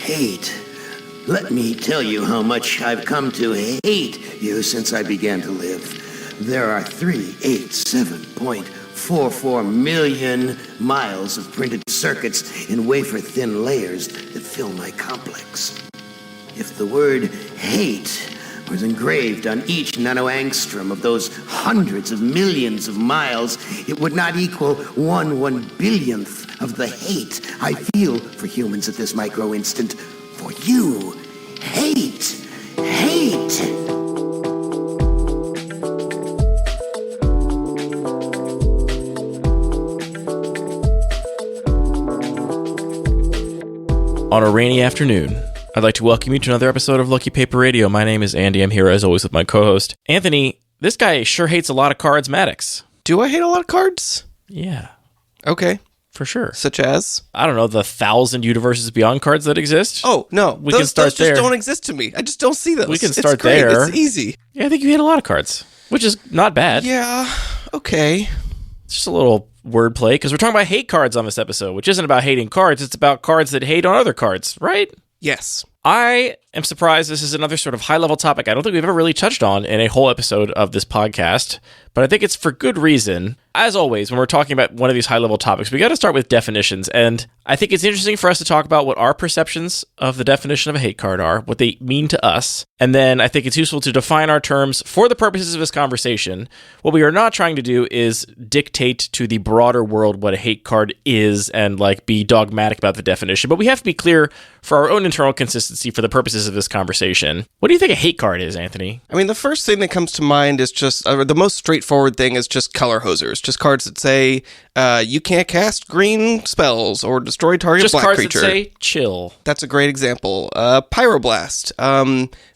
Hate. Let me tell you how much I've come to hate you since I began to live. There are 387.44 million miles of printed circuits in wafer-thin layers that fill my complex. If the word hate was engraved on each nanoangstrom of those hundreds of millions of miles, it would not equal 1/1 billionth of the hate I feel for humans at this micro instant. For you, hate. On a rainy afternoon, I'd like to welcome you to another episode of Lucky Paper Radio. My name is Andy. I'm here as always with my co-host, Anthony. This guy sure hates a lot of cards, Maddox. Do I hate a lot of cards? Yeah. Okay. For sure. Such as? I don't know, the 1,000 universes beyond cards that exist? Oh, no. We can start those there. just don't exist to me. I just don't see those. We can It's start great. there. It's easy. Yeah, I think you hate a lot of cards, which is not bad. Yeah. Okay. It's just a little wordplay, because we're talking about hate cards on this episode, which isn't about hating cards. It's about cards that hate on other cards, right? Yes. I am surprised this is another sort of high-level topic I don't think we've ever really touched on in a whole episode of this podcast, but I think it's for good reason. As always, when we're talking about one of these high-level topics, we got to start with definitions, and I think it's interesting for us to talk about what our perceptions of the definition of a hate card are, what they mean to us, and then I think it's useful to define our terms for the purposes of this conversation. What we are not trying to do is dictate to the broader world what a hate card is and be dogmatic about the definition, but we have to be clear for our own internal consistency for the purposes of this conversation. What do you think a hate card is, Anthony? I mean, the first thing that comes to mind is just, the most straightforward thing is just color hosers. Just cards that say, you can't cast green spells or destroy target just black cards creature. That say chill. That's a great example. Pyroblast.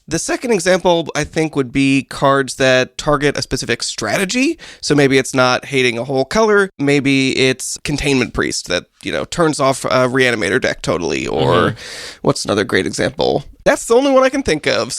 The second example, I think, would be cards that target a specific strategy. So maybe it's not hating a whole color. Maybe it's Containment Priest that, turns off a Reanimator deck totally. Or what's another great example? That's the only one I can think of.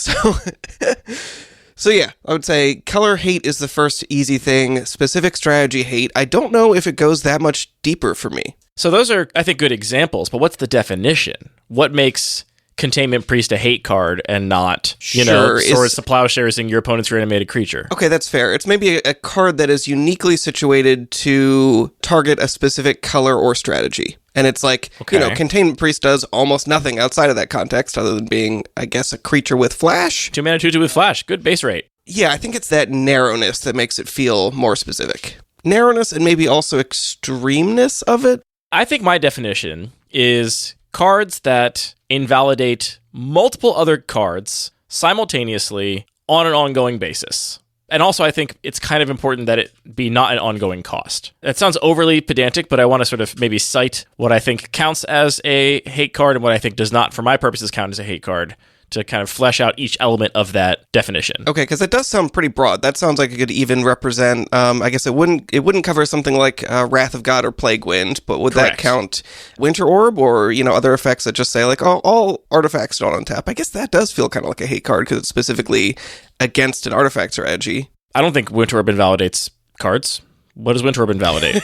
So yeah, I would say color hate is the first easy thing. Specific strategy hate, I don't know if it goes that much deeper for me. So those are, I think, good examples, but what's the definition? What makes Containment Priest a hate card and not, Swords to Plowshares in your opponent's reanimated creature? Okay, that's fair. It's maybe a card that is uniquely situated to target a specific color or strategy. And it's Containment Priest does almost nothing outside of that context other than being, I guess, a creature with flash. 2-mana 2/2 with flash. Good base rate. Yeah, I think it's that narrowness that makes it feel more specific. Narrowness and maybe also extremeness of it. I think my definition is cards that invalidate multiple other cards simultaneously on an ongoing basis. And also, I think it's kind of important that it be not an ongoing cost. That sounds overly pedantic, but I want to sort of maybe cite what I think counts as a hate card and what I think does not, for my purposes, count as a hate card, to kind of flesh out each element of that definition. Okay, because it does sound pretty broad. That sounds like it could even represent, I guess it wouldn't cover something like Wrath of God or Plague Wind, but would Correct. that count Winter Orb or, other effects that just say, all artifacts don't untap? I guess that does feel kind of like a hate card because it's specifically against an artifact strategy. I don't think Winter Orb invalidates cards. What does Winter Orb invalidate?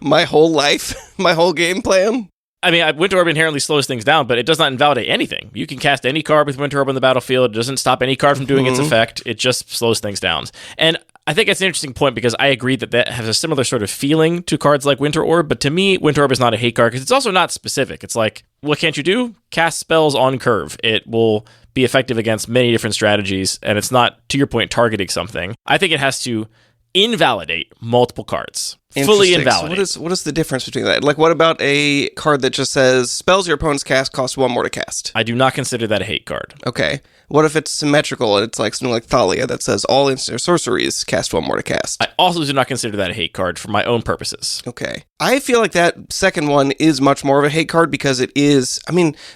my whole life, my whole game plan. I mean, Winter Orb inherently slows things down, but it does not invalidate anything. You can cast any card with Winter Orb on the battlefield. It doesn't stop any card from doing its effect. It just slows things down. And I think it's an interesting point because I agree that has a similar sort of feeling to cards like Winter Orb, but to me, Winter Orb is not a hate card because it's also not specific. It's like, what can't you do? Cast spells on curve. It will be effective against many different strategies, and it's not, to your point, targeting something. I think it has to invalidate multiple cards. Fully invalidate. So what is the difference between that? What about a card that just says, spells your opponent's cast cost 1 more to cast? I do not consider that a hate card. Okay. What if it's symmetrical and it's something like Thalia that says all instant or sorceries cast 1 more to cast? I also do not consider that a hate card for my own purposes. Okay. I feel like that second one is much more of a hate card because it is,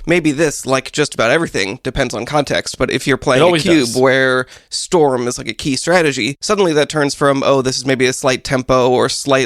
maybe this, like just about everything, depends on context, but if you're playing a cube where Storm is a key strategy, suddenly that turns from, this is maybe a slight tempo or slightly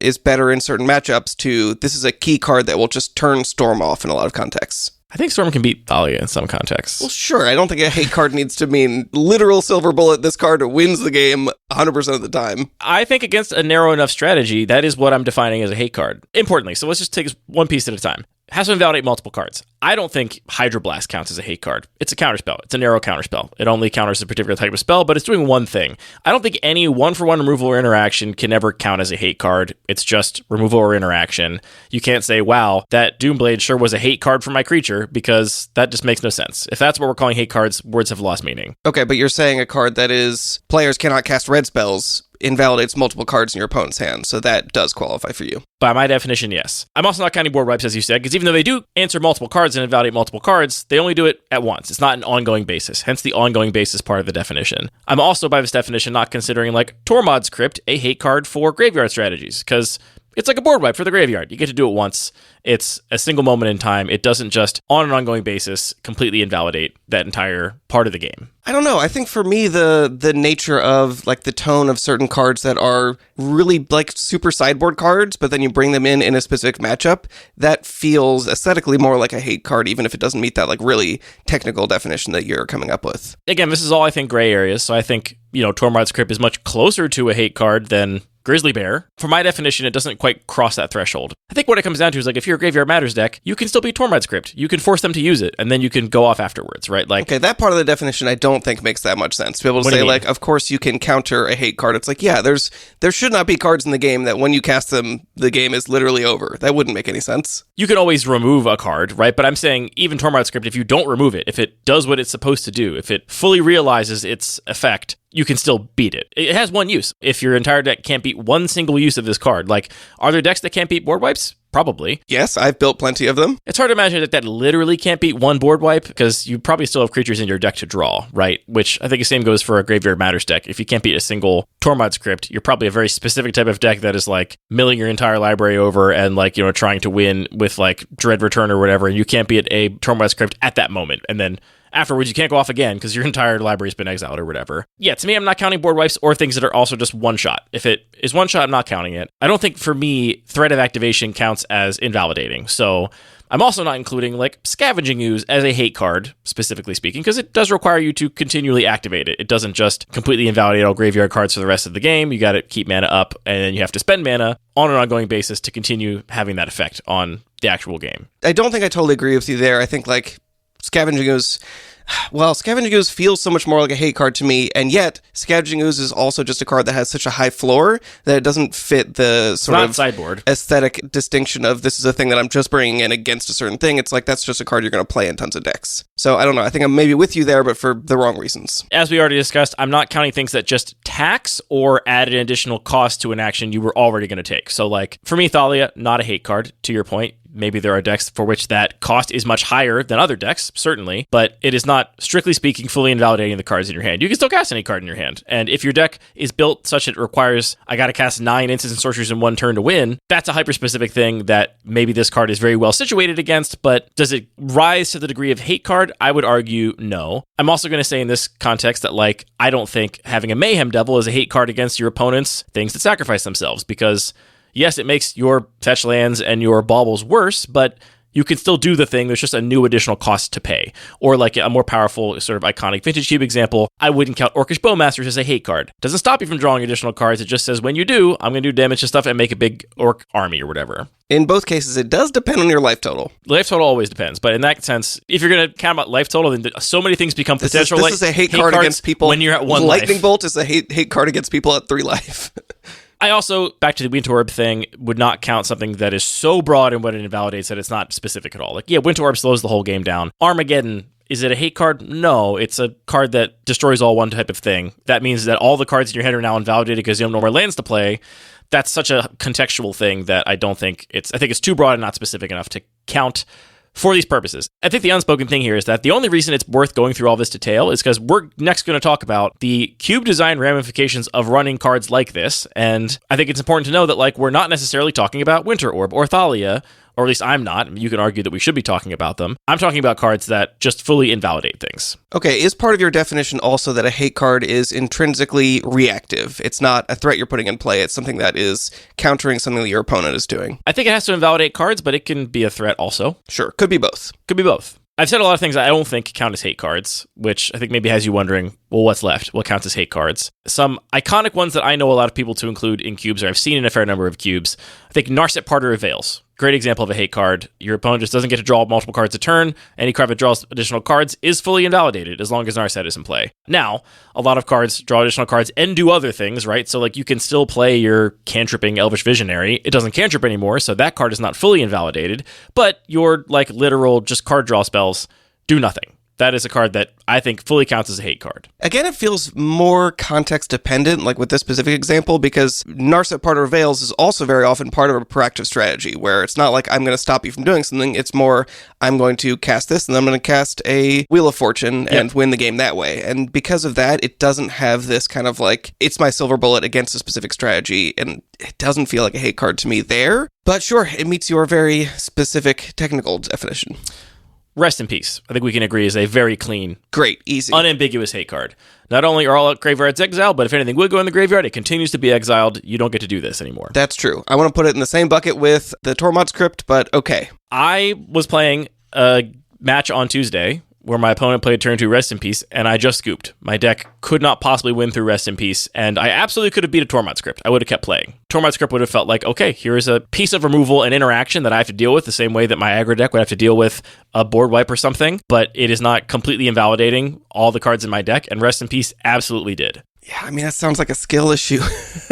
is better in certain matchups to this is a key card that will just turn Storm off in a lot of contexts. I think Storm can beat Thalia in some contexts. Well, sure. I don't think a hate card needs to mean literal silver bullet. This card wins the game 100% of the time. I think against a narrow enough strategy, that is what I'm defining as a hate card. Importantly, so let's just take one piece at a time. It has to invalidate multiple cards. I don't think Hydroblast counts as a hate card. It's a counterspell. It's a narrow counterspell. It only counters a particular type of spell, but it's doing one thing. I don't think any one-for-one removal or interaction can ever count as a hate card. It's just removal or interaction. You can't say, wow, that Doomblade sure was a hate card for my creature, because that just makes no sense. If that's what we're calling hate cards, words have lost meaning. Okay, but you're saying a card that is players cannot cast red spells invalidates multiple cards in your opponent's hand, so that does qualify for you. By my definition, yes. I'm also not counting board wipes, as you said, because even though they do answer multiple cards and invalidate multiple cards, they only do it at once. It's not an ongoing basis, hence the ongoing basis part of the definition. I'm also, by this definition, not considering, like, Tormod's Crypt a hate card for graveyard strategies, because it's like a board wipe for the graveyard. You get to do it once. It's a single moment in time. It doesn't just, on an ongoing basis, completely invalidate that entire part of the game. I don't know. I think for me, the nature of, like, the tone of certain cards that are really, like, super sideboard cards, but then you bring them in a specific matchup, that feels aesthetically more like a hate card, even if it doesn't meet that, like, really technical definition that you're coming up with. Again, this is all, I think, gray areas, so I think, Tormod's Crypt is much closer to a hate card than Grizzly Bear. For my definition, it doesn't quite cross that threshold. I think what it comes down to is, like, if you're a Graveyard Matters deck, you can still be Tormod's Crypt. You can force them to use it, and then you can go off afterwards, right? Like, okay, that part of the definition I don't think makes that much sense. To be able to say, like, of course you can counter a hate card. It's like, yeah, there should not be cards in the game that when you cast them, the game is literally over. That wouldn't make any sense. You can always remove a card, right? But I'm saying, even Tormod's Crypt, if you don't remove it, if it does what it's supposed to do, if it fully realizes its effect, you can still beat it. It has one use. If your entire deck can't beat one single use of this card, like, are there decks that can't beat board wipes? Probably. Yes, I've built plenty of them. It's hard to imagine that literally can't beat one board wipe, because you probably still have creatures in your deck to draw, right? Which I think the same goes for a Graveyard Matters deck. If you can't beat a single Tormod's Crypt, you're probably a very specific type of deck that is, like, milling your entire library over and, like, trying to win with, like, Dread Return or whatever, and you can't beat a Tormod's Crypt at that moment. And then afterwards, you can't go off again because your entire library's been exiled or whatever. Yeah, to me, I'm not counting board wipes or things that are also just one shot. If it is one shot, I'm not counting it. I don't think, for me, threat of activation counts as invalidating. So I'm also not including, like, Scavenging Ooze as a hate card, specifically speaking, because it does require you to continually activate it. It doesn't just completely invalidate all graveyard cards for the rest of the game. You got to keep mana up, and then you have to spend mana on an ongoing basis to continue having that effect on the actual game. I don't think I totally agree with you there. I think, like, Scavenging Ooze feels so much more like a hate card to me, and yet Scavenging Ooze is also just a card that has such a high floor that it doesn't fit the sort of sideboard aesthetic distinction of this is a thing that I'm just bringing in against a certain thing. It's like that's just a card you're going to play in tons of decks. So I don't know. I think I'm maybe with you there, but for the wrong reasons. As we already discussed, I'm not counting things that just tax or add an additional cost to an action you were already going to take. So, like, for me, Thalia, not a hate card, to your point. Maybe there are decks for which that cost is much higher than other decks, certainly, but it is not, strictly speaking, fully invalidating the cards in your hand. You can still cast any card in your hand, and if your deck is built such that it requires, I gotta cast 9 instants and sorceries in one turn to win, that's a hyper-specific thing that maybe this card is very well situated against, but does it rise to the degree of hate card? I would argue no. I'm also going to say in this context that, like, I don't think having a Mayhem Devil is a hate card against your opponent's things that sacrifice themselves, because yes, it makes your fetch lands and your baubles worse, but you can still do the thing. There's just a new additional cost to pay. Or, like, a more powerful sort of iconic Vintage Cube example, I wouldn't count Orcish Bowmasters as a hate card. Doesn't stop you from drawing additional cards. It just says when you do, I'm going to do damage to stuff and make a big orc army or whatever. In both cases, it does depend on your life total. Life total always depends, but in that sense, if you're going to count about life total, then so many things become potential. This is a hate card against people when you're at 1 Lightning life. Bolt is a hate card against people at 3 life. I also, back to the Winter Orb thing, would not count something that is so broad in what it invalidates that it's not specific at all. Like, yeah, Winter Orb slows the whole game down. Armageddon, is it a hate card? No, it's a card that destroys all one type of thing. That means that all the cards in your hand are now invalidated because you have no more lands to play. That's such a contextual thing that I think it's too broad and not specific enough to count for these purposes. I think the unspoken thing here is that the only reason it's worth going through all this detail is because we're next going to talk about the cube design ramifications of running cards like this, and I think it's important to know that, like, we're not necessarily talking about Winter Orb or Thalia, or at least I'm not. You can argue that we should be talking about them. I'm talking about cards that just fully invalidate things. Okay, is part of your definition also that a hate card is intrinsically reactive? It's not a threat you're putting in play, it's something that is countering something that your opponent is doing. I think it has to invalidate cards, but it can be a threat also. Sure, could be both. Could be both. I've said a lot of things I don't think count as hate cards, which I think maybe has you wondering, well, what's left? What counts as hate cards? Some iconic ones that I know a lot of people to include in cubes, or I've seen in a fair number of cubes. I think Narset Parter of Veils. Great example of a hate card. Your opponent just doesn't get to draw multiple cards a turn. Any card that draws additional cards is fully invalidated as long as Narset is in play. Now, a lot of cards draw additional cards and do other things, right? So like you can still play your cantripping Elvish Visionary. It doesn't cantrip anymore, so that card is not fully invalidated. But your like literal just card draw spells do nothing. That is a card that I think fully counts as a hate card. Again, it feels more context dependent, like with this specific example, because Narset Part of Veils is also very often part of a proactive strategy, where it's not like I'm going to stop you from doing something. It's more, I'm going to cast this, and then I'm going to cast a Wheel of Fortune and win the game that way. And because of that, it doesn't have this kind of like, it's my silver bullet against a specific strategy, and it doesn't feel like a hate card to me there. But sure, it meets your very specific technical definition. Rest in Peace, I think we can agree, is a very clean, great, easy, unambiguous hate card. Not only are all graveyards exiled, but if anything would go in the graveyard, it continues to be exiled. You don't get to do this anymore. That's true. I want to put it in the same bucket with the Tormod's Crypt, but okay. I was playing a match on Tuesday where my opponent played turn 2 Rest in Peace, and I just scooped. My deck could not possibly win through Rest in Peace, and I absolutely could have beat a Tormod's Crypt. I would have kept playing. Tormod's Crypt would have felt like, okay, here is a piece of removal and interaction that I have to deal with the same way that my aggro deck would have to deal with a board wipe or something, but it is not completely invalidating all the cards in my deck, and Rest in Peace absolutely did. Yeah, I mean, that sounds like a skill issue.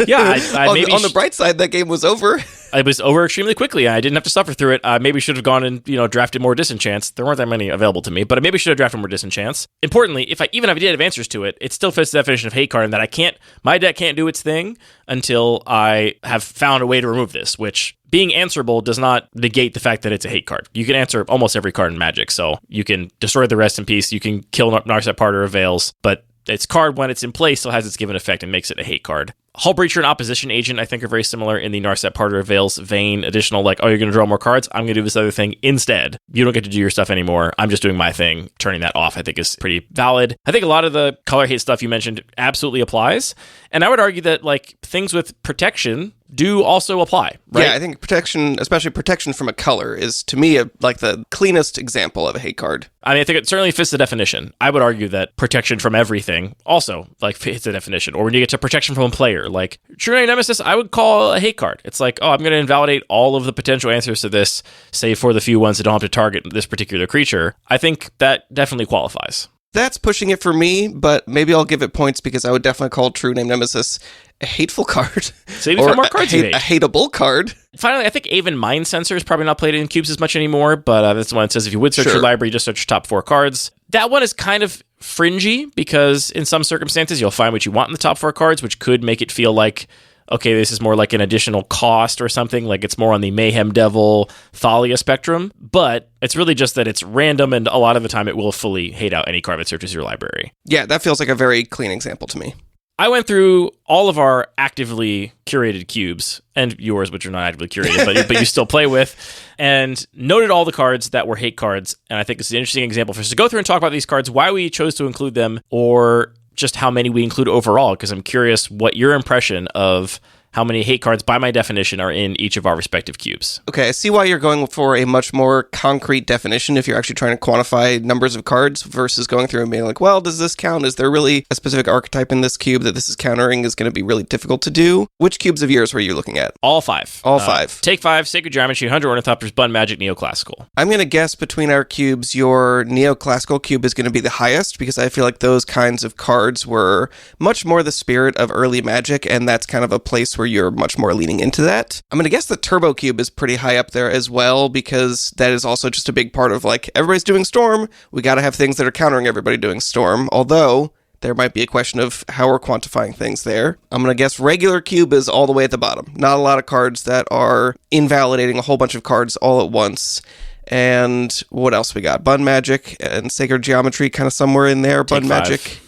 Yeah, on the bright side, that game was over. It was over extremely quickly. I didn't have to suffer through it. I maybe should have gone and drafted more Disenchants. There weren't that many available to me, but I maybe should have drafted more Disenchants. Importantly, if I did have answers to it, it still fits the definition of hate card, and that my deck can't do its thing until I have found a way to remove this, which being answerable does not negate the fact that it's a hate card. You can answer almost every card in Magic, so you can destroy the Rest in Peace, you can kill Narset Parter of Veils, but its card, when it's in play, still has its given effect and makes it a hate card. Hull Breacher and Opposition Agent, I think, are very similar in the Narset Parter of Veils vein. Additional, like, oh, you're going to draw more cards? I'm going to do this other thing instead. You don't get to do your stuff anymore. I'm just doing my thing. Turning that off, I think, is pretty valid. I think a lot of the color hate stuff you mentioned absolutely applies. And I would argue that, like, things with protection do also apply, right? Yeah, I think protection, especially protection from a color, is, to me, like the cleanest example of a hate card. I mean, I think it certainly fits the definition. I would argue that protection from everything also, like, fits the definition. Or when you get to protection from a player, like True Name Nemesis, I would call a hate card. It's like, oh, I'm going to invalidate all of the potential answers to this, save for the few ones that don't have to target this particular creature. I think that definitely qualifies. That's pushing it for me, but maybe I'll give it points because I would definitely call True Name Nemesis a hateful card. So or more cards a hateable card. Finally, I think Aven Mind Sensor is probably not played in cubes as much anymore, but that's the one that says if you would search your library, just search your top 4 cards. That one is kind of fringy because in some circumstances, you'll find what you want in the top 4 cards, which could make it feel like, okay, this is more like an additional cost or something, like it's more on the Mayhem Devil, Thalia spectrum, but it's really just that it's random, and a lot of the time it will fully hate out any card that searches your library. Yeah, that feels like a very clean example to me. I went through all of our actively curated cubes, and yours, which are not actively curated, but you still play with, and noted all the cards that were hate cards, and I think this is an interesting example for us to go through and talk about these cards, why we chose to include them, or just how many we include overall, because I'm curious what your impression of how many hate cards, by my definition, are in each of our respective cubes. Okay, I see why you're going for a much more concrete definition if you're actually trying to quantify numbers of cards versus going through and being like, well, does this count? Is there really a specific archetype in this cube that this is countering is going to be really difficult to do? Which cubes of yours were you looking at? All 5. All 5. Take 5, Sacred Geometry, 100 Ornithopters, Bun Magic, Neoclassical. I'm going to guess between our cubes, your Neoclassical cube is going to be the highest because I feel like those kinds of cards were much more the spirit of early Magic, and that's kind of a place where you're much more leaning into that. I'm going to guess the Turbo Cube is pretty high up there as well because that is also just a big part of like, everybody's doing Storm, we got to have things that are countering everybody doing Storm, although there might be a question of how we're quantifying things there. I'm going to guess regular cube is all the way at the bottom. Not a lot of cards that are invalidating a whole bunch of cards all at once. And what else we got? Bun Magic and Sacred Geometry kind of somewhere in there. Bun Magic.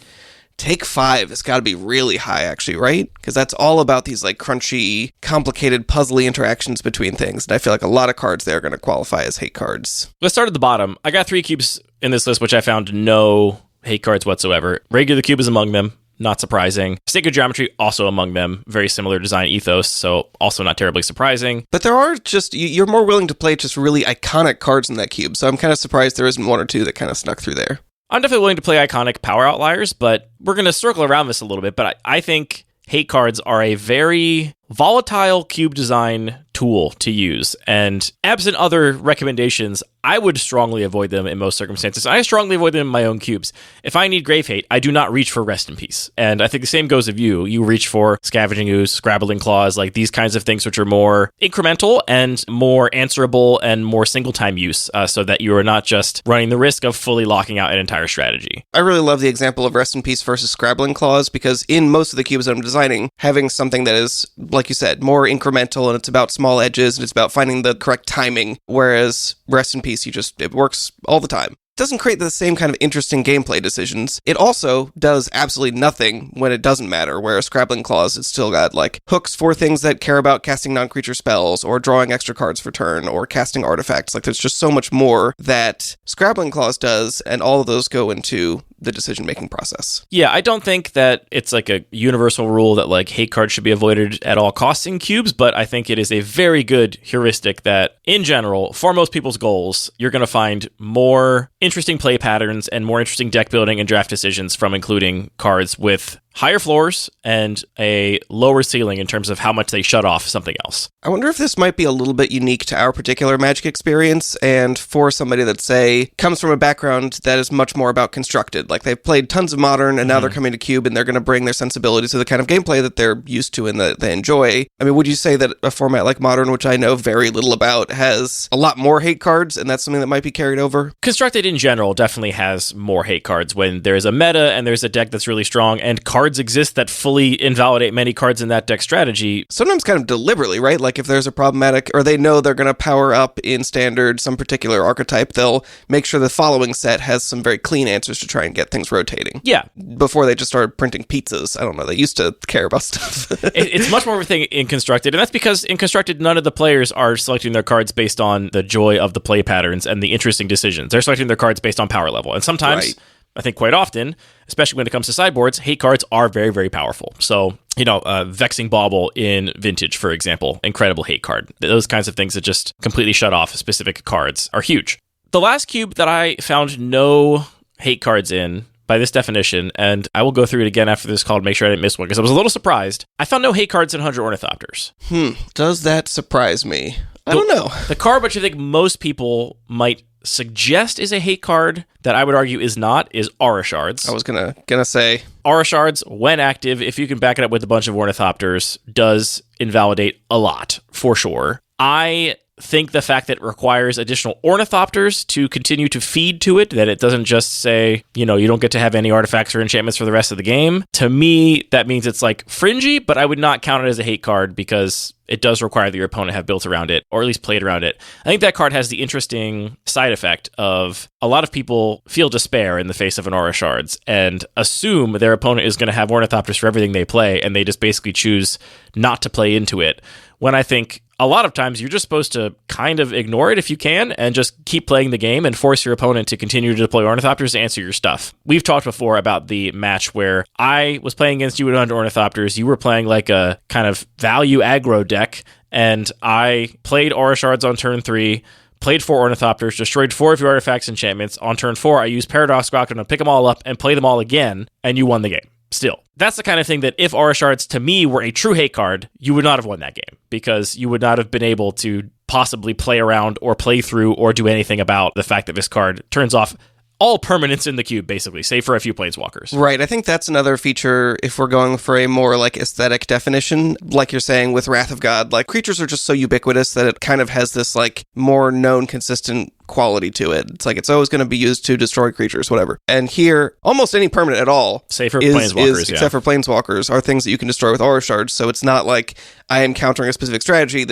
Take 5 has got to be really high, actually, right? Because that's all about these like crunchy, complicated, puzzly interactions between things. And I feel like a lot of cards there are going to qualify as hate cards. Let's start at the bottom. I got 3 cubes in this list, which I found no hate cards whatsoever. Regular Cube is among them. Not surprising. Sacred Geometry also among them. Very similar design ethos, so also not terribly surprising. But there are just, you're more willing to play just really iconic cards in that cube. So I'm kind of surprised there isn't 1 or 2 that kind of snuck through there. I'm definitely willing to play iconic power outliers, but we're going to circle around this a little bit. But I think hate cards are a very volatile cube design tool to use. And absent other recommendations, I would strongly avoid them in most circumstances. I strongly avoid them in my own cubes. If I need Grave Hate, I do not reach for Rest in Peace. And I think the same goes of you. You reach for Scavenging Ooze, Scrabbling Claws, like these kinds of things which are more incremental and more answerable and more single-time use, so that you are not just running the risk of fully locking out an entire strategy. I really love the example of Rest in Peace versus Scrabbling Claws, because in most of the cubes that I'm designing, having something that is, like you said, more incremental and it's about small edges and it's about finding the correct timing, whereas Rest in Peace, it works all the time. It doesn't create the same kind of interesting gameplay decisions. It also does absolutely nothing when it doesn't matter, whereas Scrabbling Claws, it's still got like hooks for things that care about casting non-creature spells or drawing extra cards for turn or casting artifacts. Like there's just so much more that Scrabbling Claws does, and all of those go into the decision-making process. Yeah, I don't think that it's like a universal rule that like hate cards should be avoided at all costs in cubes, but I think it is a very good heuristic that in general, for most people's goals, you're going to find more interesting play patterns and more interesting deck building and draft decisions from including cards with higher floors and a lower ceiling in terms of how much they shut off something else. I wonder if this might be a little bit unique to our particular Magic experience, and for somebody that, say, comes from a background that is much more about constructed. Like, they've played tons of Modern, and now they're coming to Cube, and they're going to bring their sensibilities to the kind of gameplay that they're used to and that they enjoy. I mean, would you say that a format like Modern, which I know very little about, has a lot more hate cards, and that's something that might be carried over? Constructed in general definitely has more hate cards when there's a meta and there's a deck that's really strong, and cards exist that fully invalidate many cards in that deck strategy. Sometimes kind of deliberately, right? Like if there's a problematic, or they know they're going to power up in Standard some particular archetype, they'll make sure the following set has some very clean answers to try and get things rotating. Yeah. Before they just started printing pizzas. I don't know. They used to care about stuff. It's much more of a thing in Constructed, and that's because in Constructed, none of the players are selecting their cards based on the joy of the play patterns and the interesting decisions. They're selecting their cards based on power level. And sometimes... Right. I think quite often, especially when it comes to sideboards, hate cards are very, very powerful. So, Vexing Bauble in Vintage, for example, incredible hate card. Those kinds of things that just completely shut off specific cards are huge. The last cube that I found no hate cards in, by this definition, and I will go through it again after this call to make sure I didn't miss one, because I was a little surprised. I found no hate cards in 100 Ornithopters. Does that surprise me? I don't know. The card which I think most people might suggest is a hate card that I would argue is not is Aura Shards. I was gonna say Aura Shards, when active, if you can back it up with a bunch of Ornithopters, does invalidate a lot, for sure. I think the fact that it requires additional Ornithopters to continue to feed to it, that it doesn't just say, you don't get to have any artifacts or enchantments for the rest of the game, to me, that means it's like fringy, but I would not count it as a hate card because it does require that your opponent have built around it, or at least played around it. I think that card has the interesting side effect of a lot of people feel despair in the face of an Aura Shards and assume their opponent is going to have Ornithopters for everything they play, and they just basically choose not to play into it. When I think a lot of times you're just supposed to kind of ignore it if you can and just keep playing the game and force your opponent to continue to deploy Ornithopters to answer your stuff. We've talked before about the match where I was playing against you with 100 Ornithopters. You were playing like a kind of value aggro deck, and I played Aura Shards on turn 3, played 4 Ornithopters, destroyed 4 of your artifacts and enchantments. On turn 4, I used Paradox Grockton to pick them all up and play them all again, and you won the game. Still, that's the kind of thing that if Aura Shards to me were a true hate card, you would not have won that game because you would not have been able to possibly play around or play through or do anything about the fact that this card turns off all permanents in the cube, basically, save for a few Planeswalkers. Right, I think that's another feature if we're going for a more like aesthetic definition, like you're saying with Wrath of God. Like, creatures are just so ubiquitous that it kind of has this like more known, consistent quality to it. It's like it's always going to be used to destroy creatures, whatever. And here, almost any permanent at all, save for Planeswalkers, except for Planeswalkers, are things that you can destroy with Aura Shards. So it's not like I am countering a specific strategy.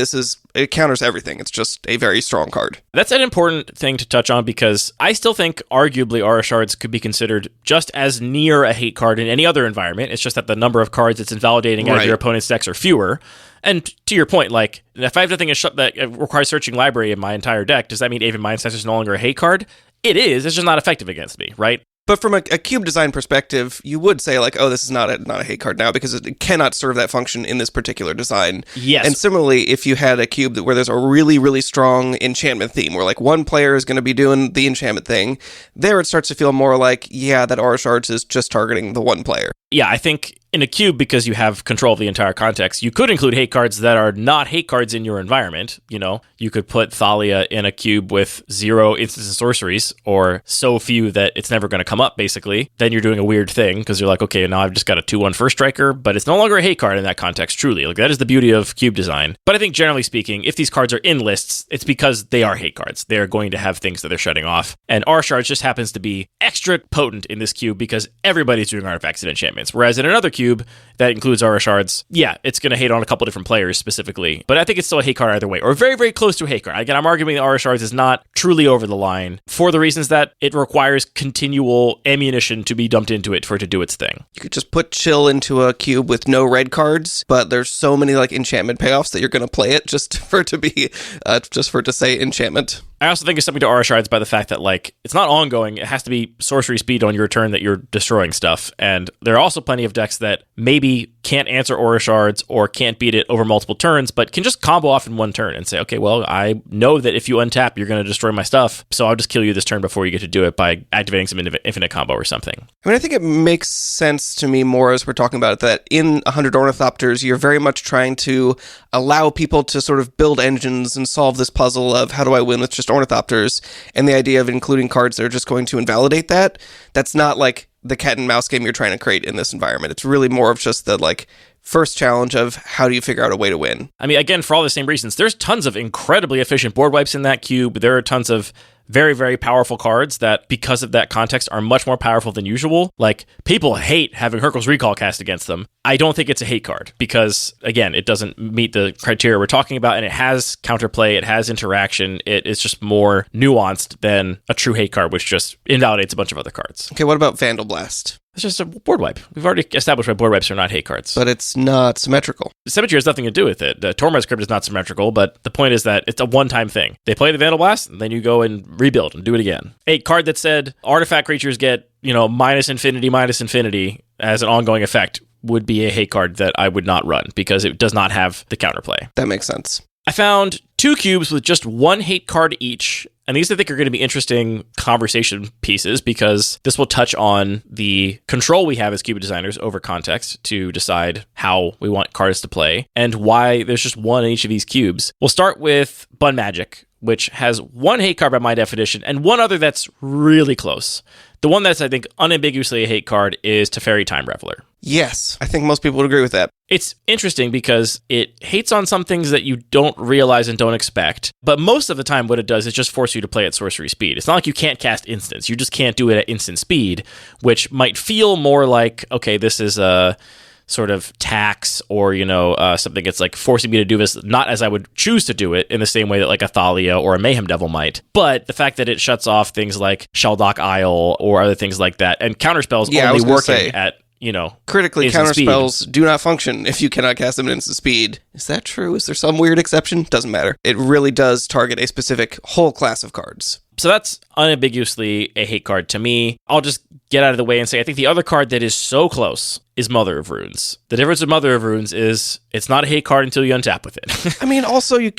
It counters everything. It's just a very strong card. That's an important thing to touch on because I still think arguably Aura Shards could be considered just as near a hate card in any other environment. It's just that the number of cards it's invalidating out of your opponent's decks are fewer. And to your point, like, if I have nothing that requires searching library in my entire deck, does that mean Aven Mindcensor is no longer a hate card? It is. It's just not effective against me, right? But from a cube design perspective, you would say, like, oh, this is not a hate card now because it cannot serve that function in this particular design. Yes. And similarly, if you had a cube where there's a really, really strong enchantment theme, where, like, one player is going to be doing the enchantment thing, there it starts to feel more like, yeah, that Aura Shards is just targeting the one player. Yeah, I think in a cube, because you have control of the entire context, you could include hate cards that are not hate cards in your environment. You know, you could put Thalia in a cube with 0 instants and sorceries, or so few that it's never going to come up, basically. Then you're doing a weird thing, because you're like, okay, now I've just got a 2/1 first striker, but it's no longer a hate card in that context, truly. Like, that is the beauty of cube design. But I think generally speaking, if these cards are in lists, it's because they are hate cards. They're going to have things that they're shutting off. And Shards just happens to be extra potent in this cube because everybody's doing artifacts and enchantments. Whereas in another cube that includes Shards, yeah, it's going to hate on a couple different players specifically. But I think it's still a hate card either way, or very, very close to a hate card. Again, I'm arguing that Shards is not truly over the line for the reasons that it requires continual ammunition to be dumped into it for it to do its thing. You could just put Chill into a cube with no red cards, but there's so many like enchantment payoffs that you're going to play it just for it to be, just for it to say enchantment. I also think it's something to Shards by the fact that, like, it's not ongoing. It has to be sorcery speed on your turn that you're destroying stuff. And there are also plenty of decks that maybe can't answer Shards or can't beat it over multiple turns, but can just combo off in one turn and say, okay, well, I know that if you untap, you're going to destroy my stuff, so I'll just kill you this turn before you get to do it by activating some infinite combo or something. I mean, I think it makes sense to me more as we're talking about it, that in 100 Ornithopters, you're very much trying to allow people to sort of build engines and solve this puzzle of how do I win with just Ornithopters, and the idea of including cards that are just going to invalidate that. That's not like the cat and mouse game you're trying to create in this environment. It's really more of just the like first challenge of how do you figure out a way to win. I mean, again, for all the same reasons, there's tons of incredibly efficient board wipes in that cube. There are tons of very, very powerful cards that, because of that context, are much more powerful than usual. Like, people hate having Hurkyl's Recall cast against them. I don't think it's a hate card because, again, it doesn't meet the criteria we're talking about, and it has counterplay, it has interaction, it is just more nuanced than a true hate card, which just invalidates a bunch of other cards. Okay, what about Vandal Blast? It's just a board wipe. We've already established why board wipes are not hate cards. But it's not symmetrical. Symmetry has nothing to do with it. The Tormod's Crypt is not symmetrical, but the point is that it's a one-time thing. They play the Vandal Blast, and then you go and rebuild and do it again. A card that said artifact creatures get, minus infinity as an ongoing effect would be a hate card that I would not run because it does not have the counterplay. That makes sense. I found 2 cubes with just 1 hate card each. And these, I think, are going to be interesting conversation pieces because this will touch on the control we have as cube designers over context to decide how we want cards to play and why there's just 1 in each of these cubes. We'll start with Bun Magic, which has 1 hate card by my definition and 1 other that's really close. The one that's, I think, unambiguously a hate card is Teferi Time Raveler. Yes, I think most people would agree with that. It's interesting because it hates on some things that you don't realize and don't expect, but most of the time what it does is just force you to play at sorcery speed. It's not like you can't cast instants. You just can't do it at instant speed, which might feel more like, okay, this is a sort of tax or, something that's like forcing me to do this, not as I would choose to do it in the same way that like a Thalia or a Mayhem Devil might. But the fact that it shuts off things like Shaldock Isle or other things like that, and counterspells only working at, critically, instant counterspells speed. do not function if you cannot cast them at instant speed. Is that true? Is there some weird exception? Doesn't matter. It really does target a specific whole class of cards. So that's unambiguously a hate card to me. I'll just get out of the way and say I think the other card that is so close is Mother of Runes. The difference with Mother of Runes is it's not a hate card until you untap with it. I mean, also it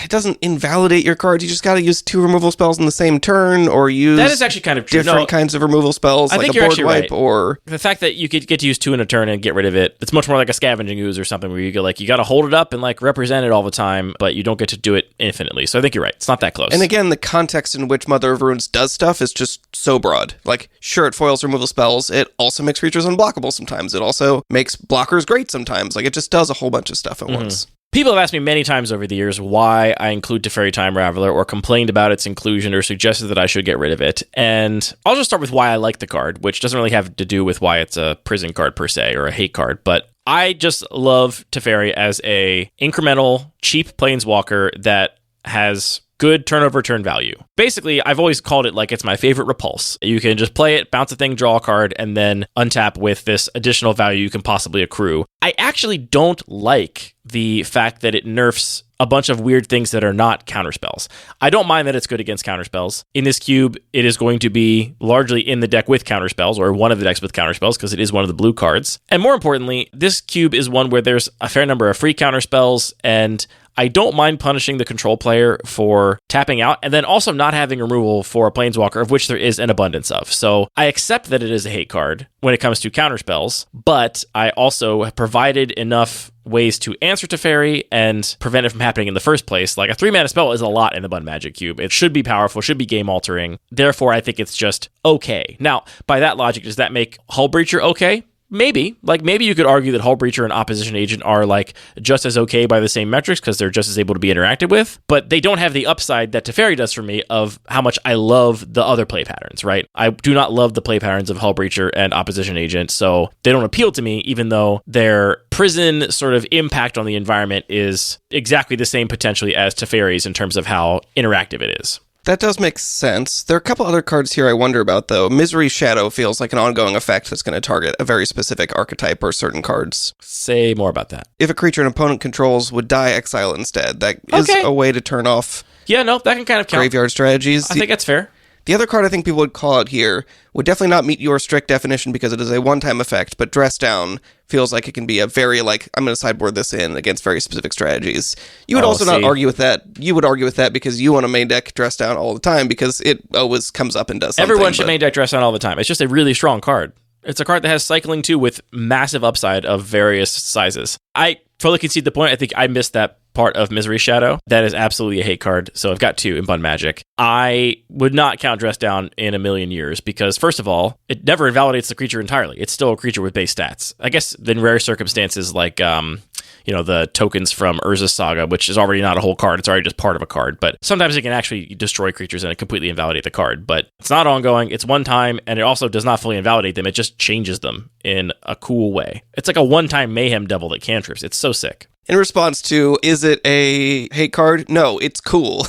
doesn't invalidate your cards. You just got to use 2 removal spells in the same turn, or use that is actually kind of true. Different kinds of removal spells, I like think a you're board actually wipe, right. Or the fact that you get to use 2 in a turn and get rid of it. It's much more like a Scavenging Ooze or something where you go like you got to hold it up and like represent it all the time, but you don't get to do it infinitely. So I think you're right. It's not that close. And again, the context in which Mother of Runes does stuff is just so broad. Like, sure, it foils removal spells. It also makes creatures unblockable sometimes. It also makes blockers great sometimes. Like, it just does a whole bunch of stuff at once. People have asked me many times over the years why I include Teferi Time Raveler or complained about its inclusion or suggested that I should get rid of it. And I'll just start with why I like the card, which doesn't really have to do with why it's a prison card per se or a hate card, but I just love Teferi as a incremental, cheap planeswalker that has good turnover turn value. Basically, I've always called it like it's my favorite repulse. You can just play it, bounce a thing, draw a card, and then untap with this additional value you can possibly accrue. I actually don't like the fact that it nerfs a bunch of weird things that are not counterspells. I don't mind that it's good against counterspells. In this cube, it is going to be largely in the deck with counterspells, or one of the decks with counterspells, because it is one of the blue cards. And more importantly, this cube is one where there's a fair number of free counterspells, and I don't mind punishing the control player for tapping out, and then also not having removal for a Planeswalker, of which there is an abundance of. So I accept that it is a hate card when it comes to counterspells, but I also have provided enough ways to answer Teferi and prevent it from happening in the first place. Like, a 3-mana spell is a lot in the Bun Magic Cube. It should be powerful, should be game-altering. Therefore, I think it's just okay. Now, by that logic, does that make Hull Breacher okay? Maybe. Like, maybe you could argue that Hull Breacher and Opposition Agent are, like, just as okay by the same metrics because they're just as able to be interacted with, but they don't have the upside that Teferi does for me of how much I love the other play patterns, right? I do not love the play patterns of Hull Breacher and Opposition Agent, so they don't appeal to me, even though their prison sort of impact on the environment is exactly the same potentially as Teferi's in terms of how interactive it is. That does make sense. There are a couple other cards here I wonder about, though. Misery Shadow feels like an ongoing effect that's going to target a very specific archetype or certain cards. Say more about that. If a creature an opponent controls would die exile instead, that is a way to turn off Yeah, no, that can kind of count. graveyard strategies. I think that's fair. The other card I think people would call out here would definitely not meet your strict definition because it is a one-time effect, but Dress Down feels like it can be a very, like, I'm going to sideboard this in against very specific strategies. You would also not argue with that. You would argue with that because you want to main deck Dress Down all the time because it always comes up and does something. Everyone should main deck Dress Down all the time. It's just a really strong card. It's a card that has cycling too with massive upside of various sizes. I fully concede the point. I think I missed that part of Misery Shadow. That is absolutely a hate card. So I've got 2 in Bun Magic. I would not count Dress Down in a million years because, first of all, it never invalidates the creature entirely. It's still a creature with base stats. I guess in rare circumstances like the tokens from Urza's Saga, which is already not a whole card. It's already just part of a card. But sometimes it can actually destroy creatures and it completely invalidate the card. But it's not ongoing. It's one time, and it also does not fully invalidate them. It just changes them in a cool way. It's like a one-time Mayhem Devil that cantrips. It's so sick. In response to, is it a hate card? No, it's cool.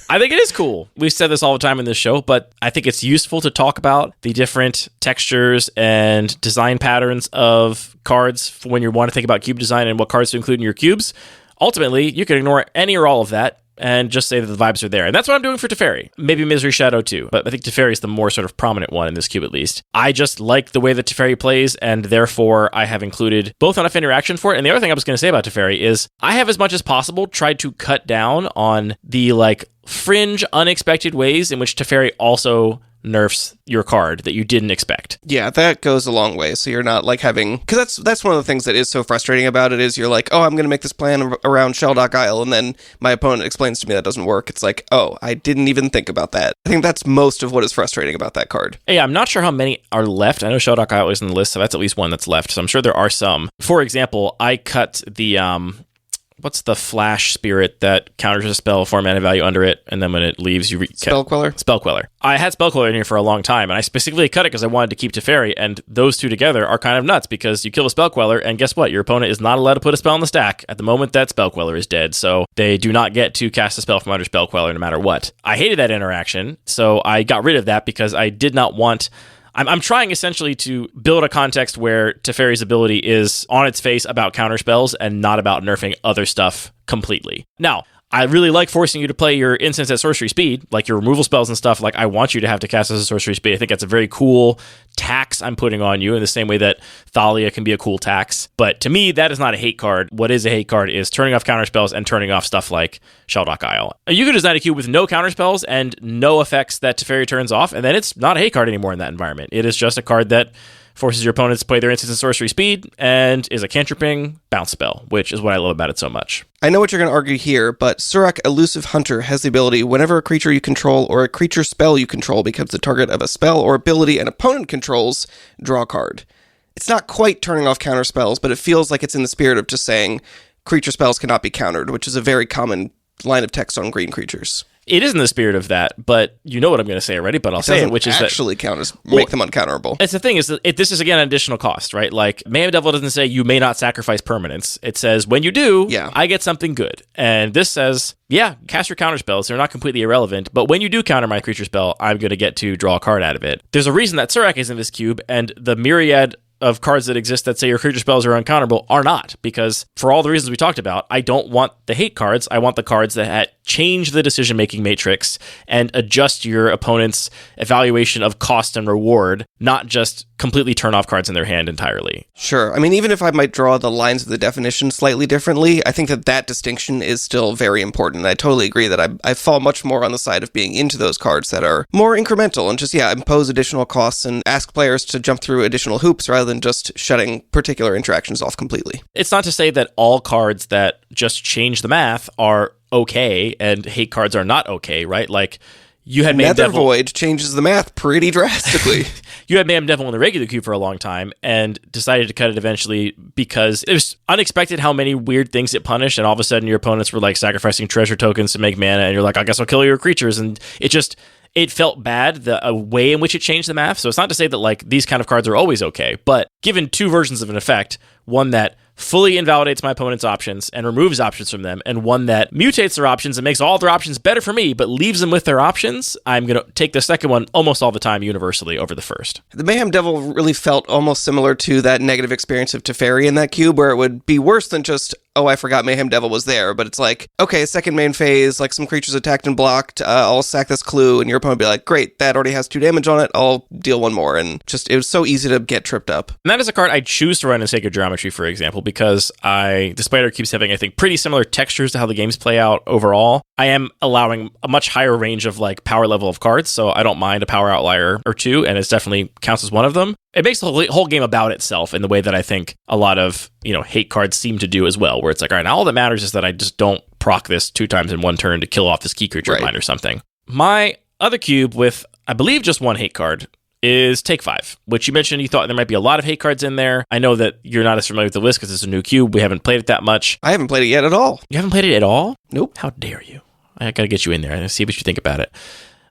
I think it is cool. We've said this all the time in this show, but I think it's useful to talk about the different textures and design patterns of cards when you want to think about cube design and what cards to include in your cubes. Ultimately, you can ignore any or all of that and just say that the vibes are there. And that's what I'm doing for Teferi. Maybe Misery Shadow too, but I think Teferi is the more sort of prominent one in this cube at least. I just like the way that Teferi plays, and therefore I have included both enough interaction for it. And the other thing I was going to say about Teferi is I have, as much as possible, tried to cut down on the fringe, unexpected ways in which Teferi also nerfs your card that you didn't expect. Yeah, that goes a long way. So you're not having, because that's one of the things that is so frustrating about it is you're like, oh, I'm going to make this plan around Shelldock Isle, and then my opponent explains to me that doesn't work. It's like, oh, I didn't even think about that. I think that's most of what is frustrating about that card. Yeah, I'm not sure how many are left. I know Shelldock Isle is on the list, so that's at least one that's left. So I'm sure there are some. For example, I cut the what's the flash spirit that counters a spell for mana value under it, and then when it leaves, you Spell Queller? Spell Queller. I had Spell Queller in here for a long time, and I specifically cut it because I wanted to keep Teferi, and those two together are kind of nuts because you kill a Spell Queller, and guess what? Your opponent is not allowed to put a spell in the stack at the moment that Spell Queller is dead, so they do not get to cast a spell from under Spell Queller no matter what. I hated that interaction, so I got rid of that because I did not want... I'm trying essentially to build a context where Teferi's ability is on its face about counterspells and not about nerfing other stuff completely. Now, I really like forcing you to play your instants at sorcery speed, like your removal spells and stuff. Like, I want you to have to cast as a sorcery speed. I think that's a very cool tax I'm putting on you in the same way that Thalia can be a cool tax. But to me, that is not a hate card. What is a hate card is turning off counterspells and turning off stuff like Shelldock Isle. You could design a cube with no counterspells and no effects that Teferi turns off, and then it's not a hate card anymore in that environment. It is just a card that forces your opponents to play their instants at sorcery speed, and is a cantripping bounce spell, which is what I love about it so much. I know what you're going to argue here, but Surak Elusive Hunter has the ability whenever a creature you control or a creature spell you control becomes the target of a spell or ability an opponent controls, draw a card. It's not quite turning off counter spells, but it feels like it's in the spirit of just saying creature spells cannot be countered, which is a very common line of text on green creatures. It is in the spirit of that, but you know what I'm going to say already, but I'll say it, which is that... actually make them uncounterable. It's the thing, is that this is, again, an additional cost, right? Like, Mayhem Devil doesn't say you may not sacrifice permanents. It says, when you do, I get something good. And this says, cast your counter spells. They're not completely irrelevant, but when you do counter my creature spell, I'm going to get to draw a card out of it. There's a reason that Surak is in this cube, and the myriad of cards that exist that say your creature spells are uncounterable are not, because for all the reasons we talked about, I don't want the hate cards. I want the cards that change the decision-making matrix and adjust your opponent's evaluation of cost and reward, not just completely turn off cards in their hand entirely. Sure. I mean, even if I might draw the lines of the definition slightly differently, I think that distinction is still very important. I totally agree that I fall much more on the side of being into those cards that are more incremental and just, impose additional costs and ask players to jump through additional hoops rather than just shutting particular interactions off completely. It's not to say that all cards that just change the math are okay and hate cards are not okay, right? Like, you had Mayhem Devil. Void changes the math pretty drastically. You had Mayhem Devil in the regular cube for a long time and decided to cut it eventually because it was unexpected how many weird things it punished, and all of a sudden your opponents were like sacrificing treasure tokens to make mana, and you're like, I guess I'll kill your creatures, and it felt bad, the way in which it changed the math. So it's not to say that like these kind of cards are always okay, but given two versions of an effect, one that fully invalidates my opponent's options and removes options from them, and one that mutates their options and makes all their options better for me, but leaves them with their options, I'm going to take the second one almost all the time universally over the first. The Mayhem Devil really felt almost similar to that negative experience of Teferi in that cube, where it would be worse than just, oh, I forgot Mayhem Devil was there, but it's like, okay, second main phase, like some creatures attacked and blocked, I'll sack this clue, and your opponent will be like, great, that already has 2 damage on it, I'll deal 1 more, and just, it was so easy to get tripped up. And that is a card I choose to run in Sacred Geometry, for example, because despite our cubes having, I think, pretty similar textures to how the games play out overall, I am allowing a much higher range of like power level of cards, so I don't mind a power outlier or 2, and it definitely counts as one of them. It makes the whole game about itself in the way that I think a lot of, hate cards seem to do as well, where it's like, all right, now all that matters is that I just don't proc this 2 times in one turn to kill off this key creature of mine or something. My other cube with, I believe, just 1 hate card is Take 5, which you mentioned you thought there might be a lot of hate cards in there. I know that you're not as familiar with the list because it's a new cube. We haven't played it that much. I haven't played it yet at all. You haven't played it at all? Nope. How dare you? I got to get you in there and see what you think about it.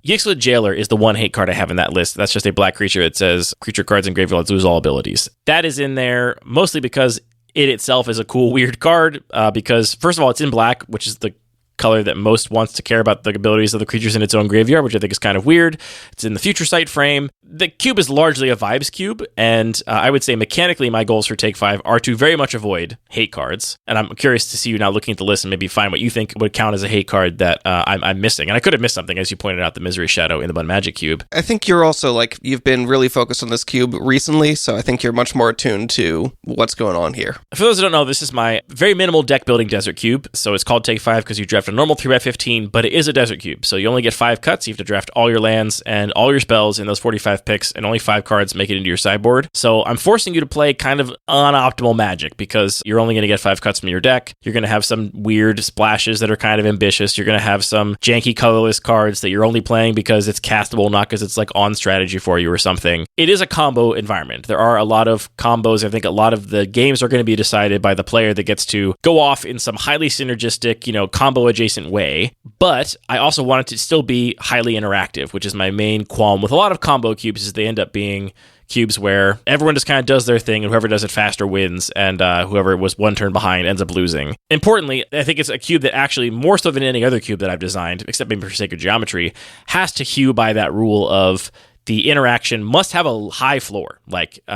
Yixlid Jailer is the 1 hate card I have in that list. That's just a black creature. It says creature cards and graveyards lose all abilities. That is in there mostly because it itself is a cool, weird card. Because, first of all, it's in black, which is the color that most wants to care about the abilities of the creatures in its own graveyard, which I think is kind of weird. It's in the future sight frame. The cube is largely a vibes cube, and I would say mechanically my goals for Take 5 are to very much avoid hate cards. And I'm curious to see you now looking at the list and maybe find what you think would count as a hate card that I'm missing. And I could have missed something, as you pointed out, the Misery Shadow in the Bun Magic cube. I think you're also you've been really focused on this cube recently, so I think you're much more attuned to what's going on here. For those who don't know, this is my very minimal deck building desert cube. So it's called Take 5 because you draft a normal 3x15, but it is a desert cube. So you only get 5 cuts. You have to draft all your lands and all your spells in those 45 picks, and only 5 cards make it into your sideboard. So I'm forcing you to play kind of unoptimal Magic because you're only going to get 5 cuts from your deck. You're going to have some weird splashes that are kind of ambitious. You're going to have some janky colorless cards that you're only playing because it's castable, not because it's like on strategy for you or something. It is a combo environment. There are a lot of combos. I think a lot of the games are going to be decided by the player that gets to go off in some highly synergistic, combo adjacent way. But I also want it to still be highly interactive, which is my main qualm with a lot of combo cubes, is they end up being cubes where everyone just kind of does their thing and whoever does it faster wins, and whoever was 1 turn behind ends up losing. Importantly, I think it's a cube that actually, more so than any other cube that I've designed, except maybe for Sacred Geometry, has to hew by that rule of the interaction must have a high floor.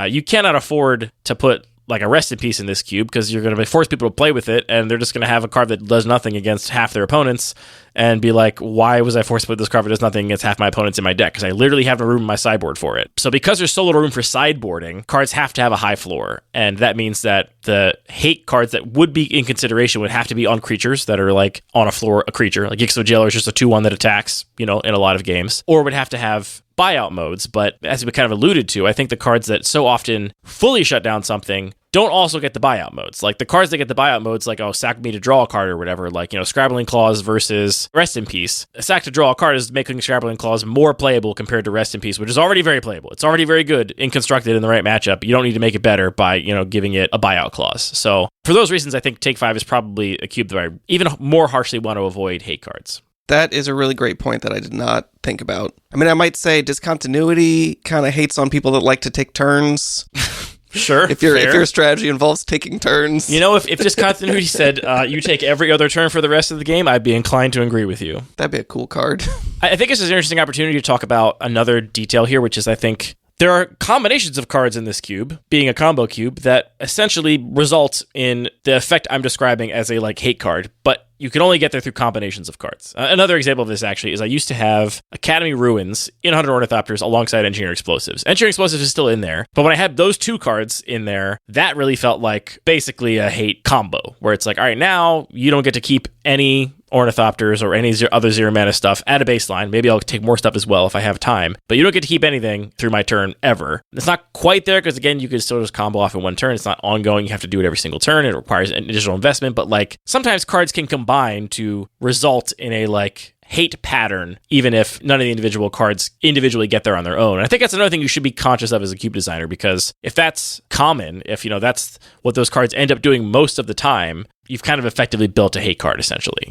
You cannot afford to put like a rest in peace in this cube because you're going to force people to play with it, and they're just going to have a card that does nothing against half their opponents and be like, why was I forced to put this card that does nothing against half my opponents in my deck? Because I literally have no room in my sideboard for it. So because there's so little room for sideboarding, cards have to have a high floor, and that means that the hate cards that would be in consideration would have to be on creatures that are like on a floor, a creature. Like Yixlid Jailer is just a 2/1 that attacks, in a lot of games, or would have to have buyout modes. But as we kind of alluded to, I think the cards that so often fully shut down something don't also get the buyout modes. Like the cards that get the buyout modes, like, sack me to draw a card or whatever, like, Scrabbling Claws versus Rest in Peace. A sack to draw a card is making Scrabbling Claws more playable compared to Rest in Peace, which is already very playable. It's already very good in constructed in the right matchup. You don't need to make it better by, giving it a buyout clause. So for those reasons, I think Take 5 is probably a cube that I even more harshly want to avoid hate cards. That is a really great point that I did not think about. I mean, I might say discontinuity kind of hates on people that like to take turns. Sure. If your strategy involves taking turns. If discontinuity said you take every other turn for the rest of the game, I'd be inclined to agree with you. That'd be a cool card. I think this is an interesting opportunity to talk about another detail here, which is I think there are combinations of cards in this cube, being a combo cube, that essentially result in the effect I'm describing as a like hate card, but you can only get there through combinations of cards. Another example of this actually is I used to have Academy Ruins in 100 Ornithopters alongside Engineer Explosives. Engineer Explosives is still in there, but when I had those two cards in there, that really felt like basically a hate combo, where it's like, all right, now you don't get to keep any Ornithopters or any other zero mana stuff at a baseline. Maybe I'll take more stuff as well if I have time, but you don't get to keep anything through my turn ever. It's not quite there because, again, you could still just combo off in one turn. It's not ongoing. You have to do it every single turn. It requires an additional investment, but like sometimes cards can combine to result in a like hate pattern, even if none of the individual cards individually get there on their own. And I think that's another thing you should be conscious of as a cube designer, because if that's common, if that's what those cards end up doing most of the time, you've kind of effectively built a hate card, essentially,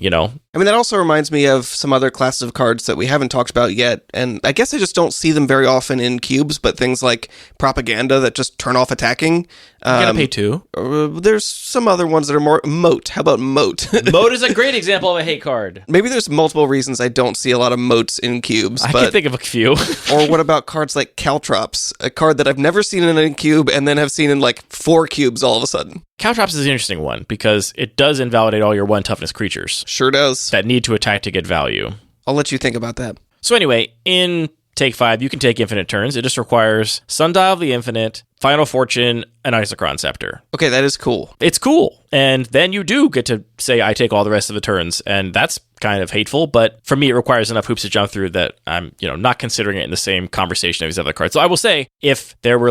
I mean, that also reminds me of some other classes of cards that we haven't talked about yet, and I guess I just don't see them very often in cubes, but things like propaganda that just turn off attacking. You gotta pay 2. There's some other ones that are more... Moat. How about Moat? Moat is a great example of a hate card. Maybe there's multiple reasons I don't see a lot of moats in cubes. I can think of a few. Or what about cards like Caltrops, a card that I've never seen in a cube and then have seen in like 4 cubes all of a sudden? Caltrops is an interesting one because it does invalidate all your 1 toughness creatures. Sure does. That need to attack to get value. I'll let you think about that. So anyway, in Take 5, you can take infinite turns. It just requires Sundial of the Infinite, Final Fortune, and Isochron Scepter. Okay, that is cool. It's cool. And then you do get to say, I take all the rest of the turns. And that's kind of hateful, but for me, it requires enough hoops to jump through that I'm, not considering it in the same conversation of these other cards. So I will say, if there were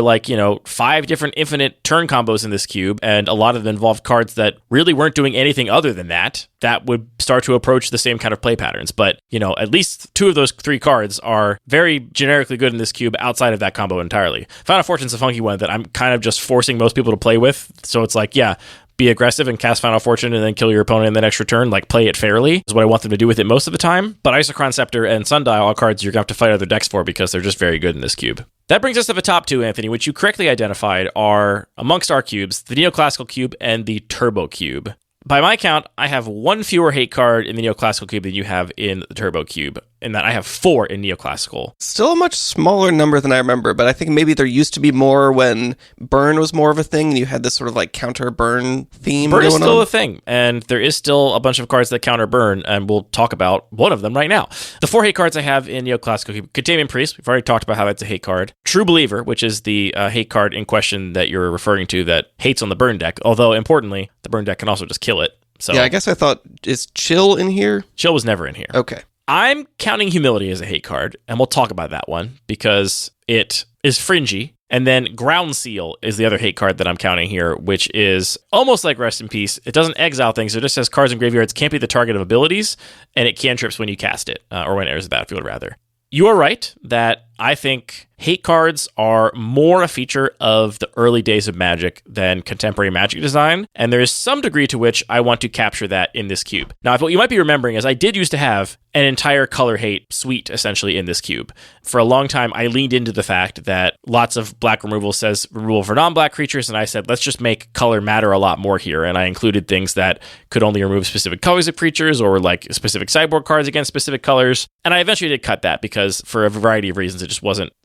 5 different infinite turn combos in this cube, and a lot of them involved cards that really weren't doing anything other than that would start to approach the same kind of play patterns. But, at least 2 of those 3 cards are very generically good in this cube outside of that combo entirely. Final Fortune's a funky one that I'm kind of just forcing most people to play with. So it's like, yeah, be aggressive and cast Final Fortune and then kill your opponent in the next return. Like, play it fairly is what I want them to do with it most of the time. But Isochron Scepter and Sundial are cards you're going to have to fight other decks for because they're just very good in this cube. That brings us to the top 2, Anthony, which you correctly identified are, amongst our cubes, the Neoclassical Cube and the Turbo Cube. By my count, I have 1 fewer hate card in the Neoclassical Cube than you have in the Turbo Cube, in that I have 4 in Neoclassical. Still a much smaller number than I remember, but I think maybe there used to be more when burn was more of a thing, and you had this sort of like counter burn theme burn going on. Burn is still a thing, and there is still a bunch of cards that counter burn, and we'll talk about one of them right now. The 4 hate cards I have in Neoclassical Cube: Containment Priest, we've already talked about how that's a hate card. True Believer, which is the hate card in question that you're referring to that hates on the burn deck, although importantly, the burn deck can also just kill it. So, yeah, I guess I thought, is Chill in here? Chill was never in here. Okay. I'm counting Humility as a hate card, and we'll talk about that one because it is fringy. And then Groundseal is the other hate card that I'm counting here, which is almost like Rest in Peace. It doesn't exile things. It just says cards in graveyards can't be the target of abilities, and it cantrips when you cast it, or when it enters the battlefield, rather. You are right that I think hate cards are more a feature of the early days of Magic than contemporary Magic design, and there is some degree to which I want to capture that in this cube. Now, what you might be remembering is I did used to have an entire color hate suite, essentially, in this cube. For a long time, I leaned into the fact that lots of black removal says removal for non-black creatures, and I said, let's just make color matter a lot more here, and I included things that could only remove specific colors of creatures, or like specific sideboard cards against specific colors, and I eventually did cut that because for a variety of reasons,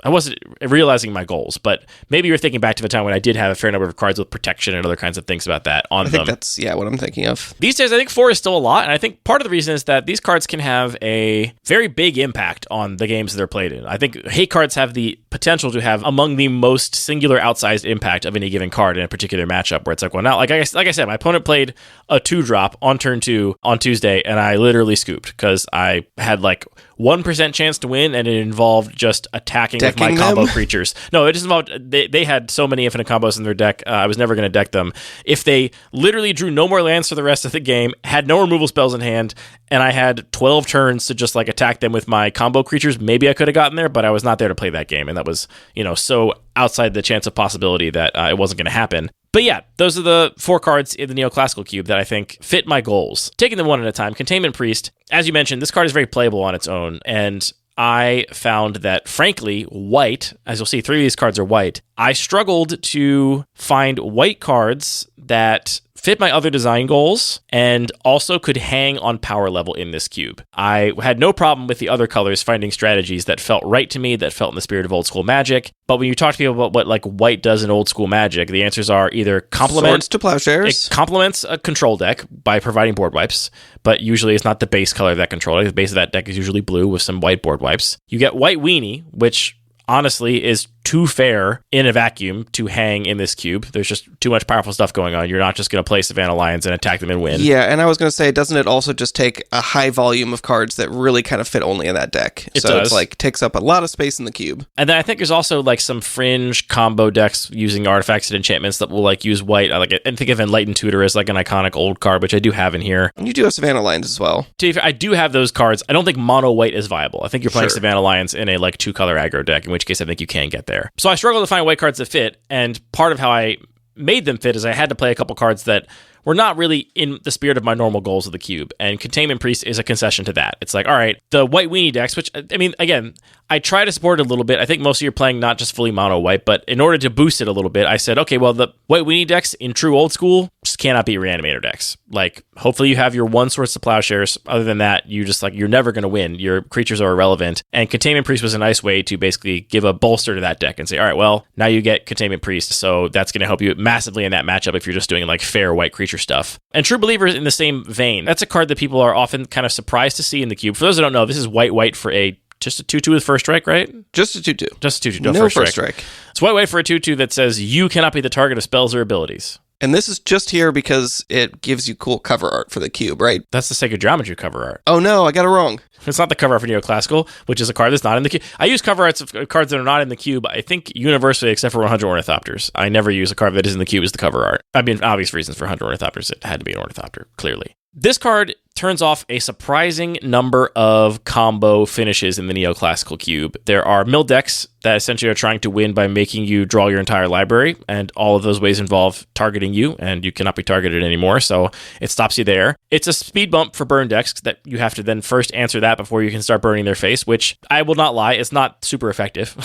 I wasn't realizing my goals. But maybe you're thinking back to the time when I did have a fair number of cards with protection and other kinds of things about that on them. I think that's, what I'm thinking of. These days, I think 4 is still a lot, and I think part of the reason is that these cards can have a very big impact on the games they're played in. I think hate cards have the potential to have among the most singular outsized impact of any given card in a particular matchup, where it's like, well, now, like I said, my opponent played a 2-drop on turn 2 on Tuesday, and I literally scooped because I had like 1% chance to win, and it involved just attacking with my combo creatures. No, it just involved, they had so many infinite combos in their deck, I was never going to deck them. If they literally drew no more lands for the rest of the game, had no removal spells in hand, and I had 12 turns to just like attack them with my combo creatures, maybe I could have gotten there, but I was not there to play that game, and that was, so outside the chance of possibility that it wasn't going to happen. But yeah, those are the 4 cards in the Neoclassical Cube that I think fit my goals. Taking them one at a time, Containment Priest, as you mentioned, this card is very playable on its own, and I found that, frankly, white, as you'll see, 3 of these cards are white. I struggled to find white cards that fit my other design goals, and also could hang on power level in this cube. I had no problem with the other colors finding strategies that felt right to me, that felt in the spirit of old school Magic. But when you talk to people about what like white does in old school Magic, the answers are either Swords to Plowshares. It complements a control deck by providing board wipes, but usually it's not the base color of that control deck. The base of that deck is usually blue with some white board wipes. You get white weenie, which honestly is too fair in a vacuum to hang in this cube. There's just too much powerful stuff going on. You're not just going to play Savannah Lions and attack them and win. Yeah, and I was going to say, doesn't it also just take a high volume of cards that really kind of fit only in that deck? It so does. It's like takes up a lot of space in the cube. And then I think there's also like some fringe combo decks using artifacts and enchantments that will like use white. And think of Enlightened Tutor as like an iconic old card, which I do have in here. And you do have Savannah Lions as well. I do have those cards. I don't think mono white is viable. I think you're playing Sure. Savannah Lions in a like 2-color aggro deck, in which case I think you can get there. So I struggle to find white cards that fit, and part of how I made them fit is I had to play a couple cards that were not really in the spirit of my normal goals of the cube, and Containment Priest is a concession to that. It's like, all right, the white weenie decks, which, I mean, again, I try to support it a little bit. I think most of you are playing not just fully mono white, but in order to boost it a little bit, I said, okay, well, the white weenie decks in true old school just cannot be Reanimator decks. Like, hopefully you have your one Swords to Plowshares. Other than that, you just like, you're never going to win. Your creatures are irrelevant. And Containment Priest was a nice way to basically give a bolster to that deck and say, all right, well, now you get Containment Priest, so that's going to help you massively in that matchup if you're just doing like fair white creature stuff. And True Believer in the same vein. That's a card that people are often kind of surprised to see in the cube. For those that don't know, this is white for just a 2/2 with first strike, right? Just a 2/2. Just a 2/2, no first strike. It's white for a 2/2 that says you cannot be the target of spells or abilities. And this is just here because it gives you cool cover art for the cube, right? That's the Sacred Geometry cover art. Oh no, I got it wrong. It's not the cover art for Neoclassical, which is a card that's not in the cube. I use cover arts of cards that are not in the cube, I think universally, except for 100 Ornithopters. I never use a card that is in the cube as the cover art. I mean, obvious reasons for 100 Ornithopters, it had to be an Ornithopter, clearly. This card turns off a surprising number of combo finishes in the Neoclassical Cube. There are mill decks that essentially are trying to win by making you draw your entire library, and all of those ways involve targeting you, and you cannot be targeted anymore, so it stops you there. It's a speed bump for burn decks that you have to then first answer that before you can start burning their face, which I will not lie, it's not super effective.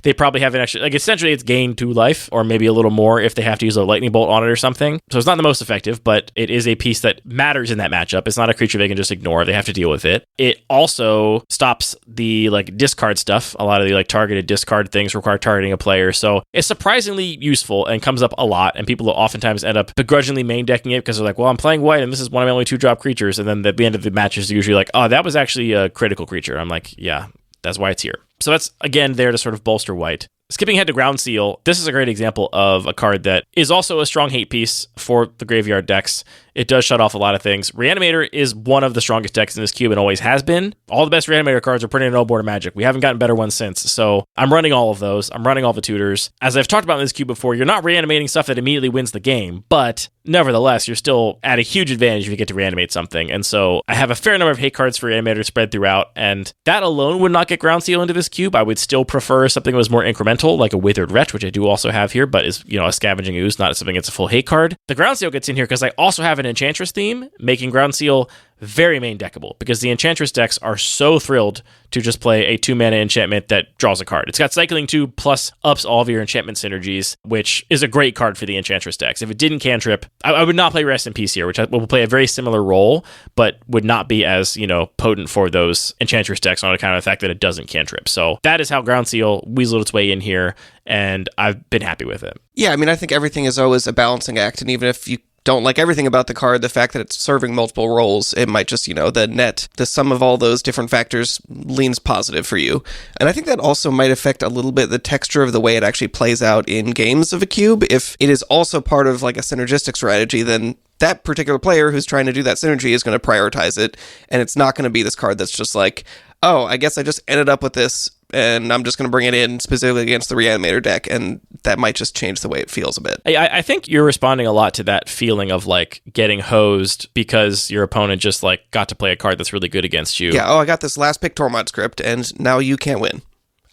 They probably have an extra, like essentially it's gain 2 life, or maybe a little more if they have to use a lightning bolt on it or something. So it's not the most effective, but it is a piece that matters in that matchup. It's not a creature they can just ignore. They have to deal with it. It also stops the like discard stuff. A lot of the like targeted discard things require targeting a player. So it's surprisingly useful and comes up a lot. And people will oftentimes end up begrudgingly main decking it because they're like, well, I'm playing white and this is one of my only 2-drop creatures. And then at the end of the match is usually like, oh, that was actually a critical creature. I'm like, yeah, that's why it's here. So that's, again, there to sort of bolster white. Skipping ahead to Groundseal, this is a great example of a card that is also a strong hate piece for the graveyard decks. It does shut off a lot of things. Reanimator is one of the strongest decks in this cube and always has been. All the best Reanimator cards are printed in No Border Magic. We haven't gotten better ones since. So I'm running all of those. I'm running all the tutors. As I've talked about in this cube before, you're not reanimating stuff that immediately wins the game, but nevertheless, you're still at a huge advantage if you get to reanimate something. And so I have a fair number of hate cards for Reanimator spread throughout, and that alone would not get Groundseal into this cube. I would still prefer something that was more incremental, like a Withered Wretch, which I do also have here, but is, a Scavenging Ooze, not something that's a full hate card. The Groundseal gets in here because I also have an Enchantress theme, making Groundseal very main deckable, because the Enchantress decks are so thrilled to just play a 2-mana enchantment that draws a card. It's got Cycling 2 plus ups all of your enchantment synergies, which is a great card for the Enchantress decks. If it didn't cantrip, I would not play Rest in Peace here, which will play a very similar role, but would not be as, potent for those Enchantress decks on account of the fact that it doesn't cantrip. So that is how Groundseal weaseled its way in here, and I've been happy with it. Yeah, I mean, I think everything is always a balancing act, and even if you don't like everything about the card, the fact that it's serving multiple roles, it might just, the sum of all those different factors leans positive for you. And I think that also might affect a little bit the texture of the way it actually plays out in games of a cube. If it is also part of like a synergistic strategy, then that particular player who's trying to do that synergy is going to prioritize it, and it's not going to be this card that's just like, oh, I guess I just ended up with this, and I'm just going to bring it in specifically against the Reanimator deck, and that might just change the way it feels a bit. I think you're responding a lot to that feeling of like getting hosed because your opponent just like got to play a card that's really good against you. Yeah, I got this last pick Tormod script, and now you can't win.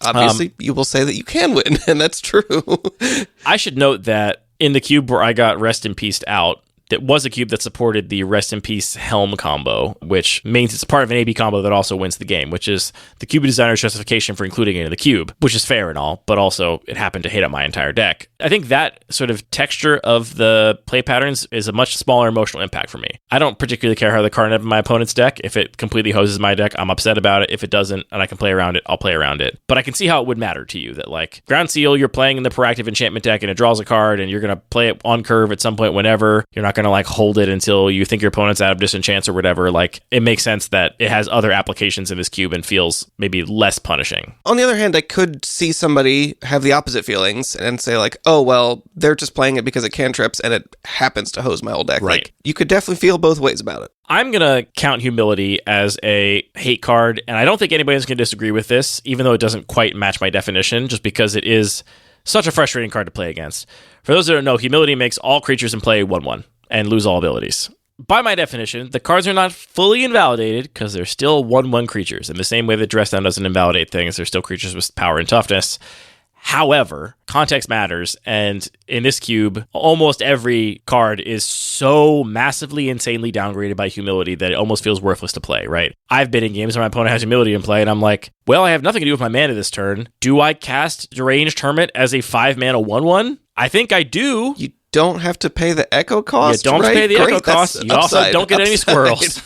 Obviously, you will say that you can win, and that's true. I should note that in the cube where I got Rest in Peace out, that was a cube that supported the Rest in Peace Helm combo, which means it's part of an AB combo that also wins the game, which is the cube designer's justification for including it in the cube, which is fair and all, but also it happened to hate up my entire deck. I think that sort of texture of the play patterns is a much smaller emotional impact for me. I don't particularly care how the card ends up in my opponent's deck. If it completely hoses my deck, I'm upset about it. If it doesn't and I can play around it, I'll play around it. But I can see how it would matter to you that like Groundseal, you're playing in the proactive enchantment deck and it draws a card and you're going to play it on curve at some point whenever. You're not going to like hold it until you think your opponent's out of disenchants or whatever. Like it makes sense that it has other applications in this cube and feels maybe less punishing. On the other hand, I could see somebody have the opposite feelings and say like, oh, well, they're just playing it because it cantrips and it happens to hose my whole deck. Right. Like, you could definitely feel both ways about it. I'm going to count Humility as a hate card, and I don't think anybody's going to disagree with this, even though it doesn't quite match my definition, just because it is such a frustrating card to play against. For those that don't know, Humility makes all creatures in play 1/1 and lose all abilities. By my definition, the cards are not fully invalidated because they're still 1/1 creatures. In the same way that Dress Down doesn't invalidate things, they're still creatures with power and toughness. However, context matters, and in this cube, almost every card is so massively, insanely downgraded by Humility that it almost feels worthless to play, right? I've been in games where my opponent has Humility in play, and I'm like, well, I have nothing to do with my mana this turn. Do I cast Deranged Hermit as a 5-mana 1/1? I think I do. You don't have to pay the echo cost, You don't right? pay the Great, echo cost. You upside, also don't get any squirrels.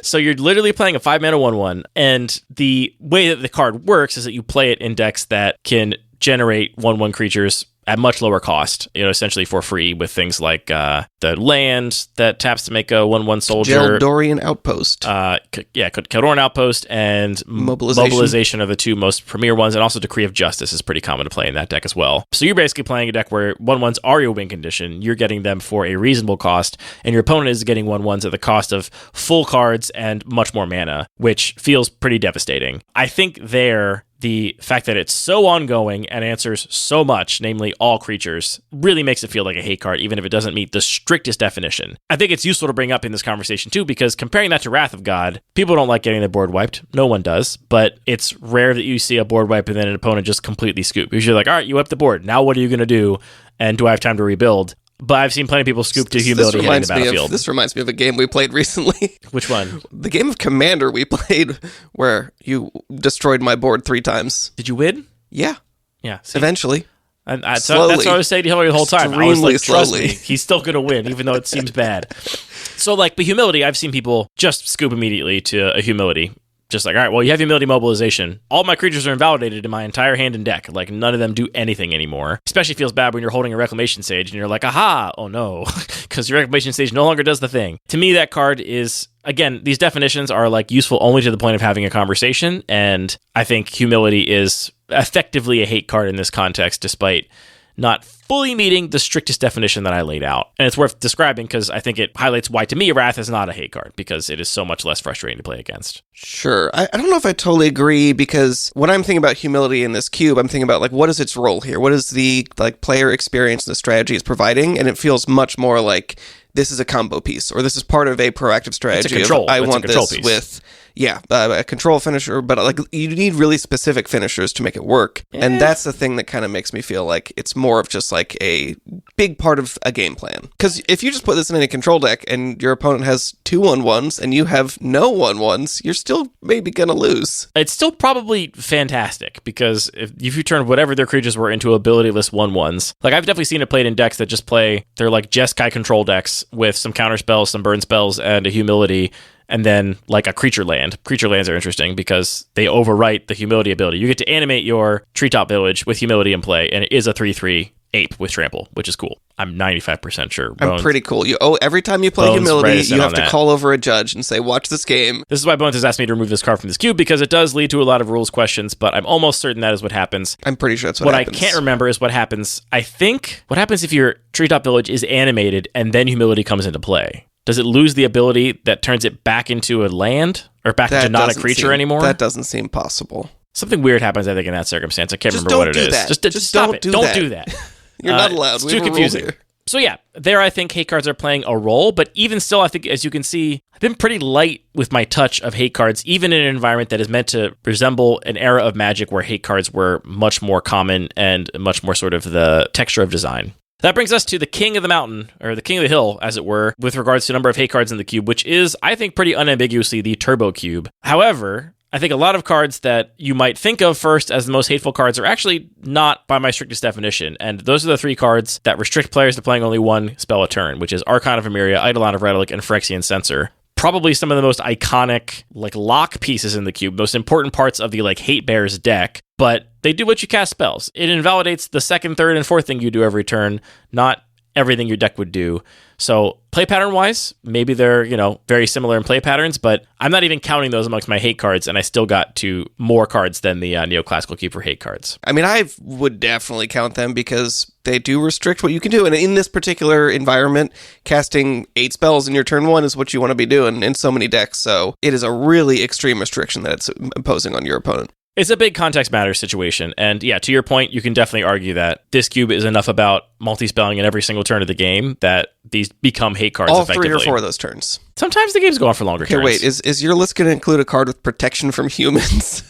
So you're literally playing a 5-mana 1/1, and the way that the card works is that you play it in decks that can generate 1/1 creatures at much lower cost, essentially for free with things like the land that taps to make a 1/1 soldier. Dorian Outpost. Kaldoran Outpost and Mobilization are the two most premier ones, and also Decree of Justice is pretty common to play in that deck as well. So you're basically playing a deck where 1/1s are your win condition, you're getting them for a reasonable cost, and your opponent is getting 1/1s at the cost of full cards and much more mana, which feels pretty devastating. I think the fact that it's so ongoing and answers so much, namely all creatures, really makes it feel like a hate card, even if it doesn't meet the strictest definition. I think it's useful to bring up in this conversation, too, because comparing that to Wrath of God, people don't like getting their board wiped. No one does, but it's rare that you see a board wipe and then an opponent just completely scoop. Usually like, all right, you wiped the board. Now what are you going to do? And do I have time to rebuild? But I've seen plenty of people scoop to Humility hitting the battlefield. This reminds me of a game we played recently. Which one? The game of Commander we played where you destroyed my board 3 times. Did you win? Yeah. Yeah. Eventually. And that's what I was saying to Hillary the whole time. I was like, trust me, he's still going to win, even though it seems bad. So, like, but Humility, I've seen people just scoop immediately to a Humility. Just like, all right, well, you have Humility Mobilization. All my creatures are invalidated in my entire hand and deck. Like, none of them do anything anymore. Especially feels bad when you're holding a Reclamation Sage and you're like, aha, oh no, because your Reclamation Sage no longer does the thing. To me, that card is, again, these definitions are like useful only to the point of having a conversation, and I think Humility is effectively a hate card in this context, despite not fully meeting the strictest definition that I laid out. And it's worth describing because I think it highlights why, to me, Wrath is not a hate card, because it is so much less frustrating to play against. Sure. I don't know if I totally agree, because when I'm thinking about Humility in this cube, I'm thinking about, like, what is its role here? What is the, like, player experience the strategy it's providing? And it feels much more like this is a combo piece, or this is part of a proactive strategy. It's a control. I want this piece. With... Yeah, a control finisher, but like you need really specific finishers to make it work. Yeah. And that's the thing that kind of makes me feel like it's more of just like a big part of a game plan. Because if you just put this in a control deck and your opponent has 2 1/1s and you have no 1/1s, you're still maybe going to lose. It's still probably fantastic, because if you turn whatever their creatures were into ability-less 1/1s, like I've definitely seen it played in decks that just play, they're like Jeskai control decks with some counter spells, some burn spells, and a Humility, and then like a creature land. Creature lands are interesting because they overwrite the Humility ability. You get to animate your treetop village with Humility in play, and it is a 3/3 ape with trample, which is cool. I'm 95% sure. I'm pretty cool. Every time you play Humility, you have to call over a judge and say, watch this game. This is why Bones has asked me to remove this card from this cube, because it does lead to a lot of rules questions, but I'm almost certain that is what happens. I'm pretty sure that's what happens. What I can't remember is what happens. I think what happens if your treetop village is animated and then Humility comes into play. Does it lose the ability that turns it back into a land, or back into not a creature anymore? That doesn't seem possible. Something weird happens, I think, in that circumstance. I can't remember what it is. Just stop it. Don't do that. You're not allowed. It's too confusing. So yeah, there I think hate cards are playing a role, but even still, I think, as you can see, I've been pretty light with my touch of hate cards, even in an environment that is meant to resemble an era of Magic where hate cards were much more common and much more sort of the texture of design. That brings us to the king of the mountain, or the king of the hill, as it were, with regards to number of hate cards in the cube, which is, I think, pretty unambiguously the Turbo Cube. However, I think a lot of cards that you might think of first as the most hateful cards are actually not by my strictest definition, and those are the 3 cards that restrict players to playing only one spell a turn, which is Archon of Emeria, Eidolon of Relic, and Phyrexian Censor. Probably some of the most iconic, lock pieces in the cube, most important parts of the, Hate Bears deck, but they do let you cast spells. It invalidates the second, third, and fourth thing you do every turn, not everything your deck would do. So play pattern wise, maybe they're, very similar in play patterns, but I'm not even counting those amongst my hate cards, and I still got to more cards than the Neoclassical Cube for hate cards. I mean, I would definitely count them because they do restrict what you can do. And in this particular environment, casting 8 spells in your turn 1 is what you want to be doing in so many decks. So it is a really extreme restriction that it's imposing on your opponent. It's a big context matters situation. And yeah, to your point, you can definitely argue that this cube is enough about multi-spelling in every single turn of the game that these become hate cards all effectively. 3 or 4 of those turns. Sometimes the games go on for longer turns. Okay, wait, is your list going to include a card with protection from humans?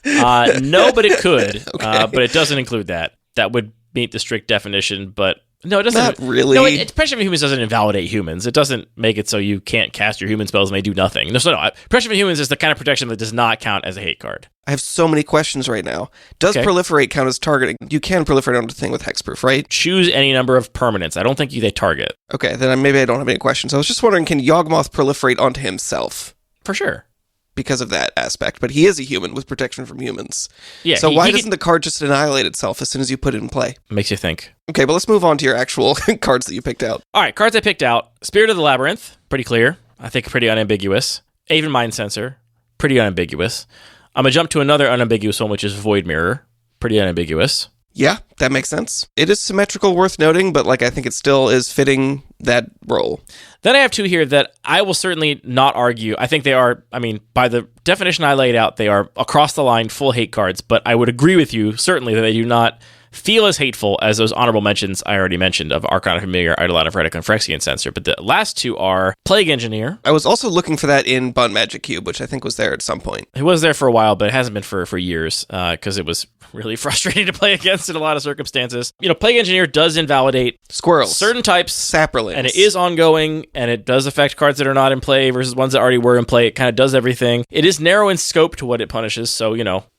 No, but it could. Okay. But it doesn't include that. That would meet the strict definition, but no, it doesn't. Not really. No, protection from humans doesn't invalidate humans. It doesn't make it so you can't cast your human spells and they do nothing. No, protection from humans is the kind of protection that does not count as a hate card. I have so many questions right now. Does proliferate count as targeting? You can proliferate onto the thing with hexproof, right? Choose any number of permanents. I don't think they target. Okay, then maybe I don't have any questions. I was just wondering, can Yawgmoth proliferate onto himself? For sure. Because of that aspect, but he is a human with protection from humans. Yeah. So why doesn't the card just annihilate itself as soon as you put it in play? Makes you think. Okay, but let's move on to your actual cards that you picked out. All right, cards I picked out. Spirit of the Labyrinth, pretty clear. I think pretty unambiguous. Aven Mind Sensor, pretty unambiguous. I'm going to jump to another unambiguous one, which is Void Mirror. Pretty unambiguous. Yeah, that makes sense. It is symmetrical, worth noting, but I think it still is fitting that role. Then I have 2 here that I will certainly not argue. I think they are, by the definition I laid out, they are across the line full hate cards, but I would agree with you, certainly, that they do not feel as hateful as those honorable mentions I already mentioned of Archon of Familiar, Eidolon of Relic, and Phyrexian Censor. But the last 2 are Plague Engineer. I was also looking for that in Bun Magic Cube, which I think was there at some point. It was there for a while, but it hasn't been for years because it was really frustrating to play against in a lot of circumstances. Plague Engineer does invalidate squirrels, certain types, sapperlings, and it is ongoing, and it does affect cards that are not in play versus ones that already were in play. It kind of does everything. It is narrow in scope to what it punishes, so,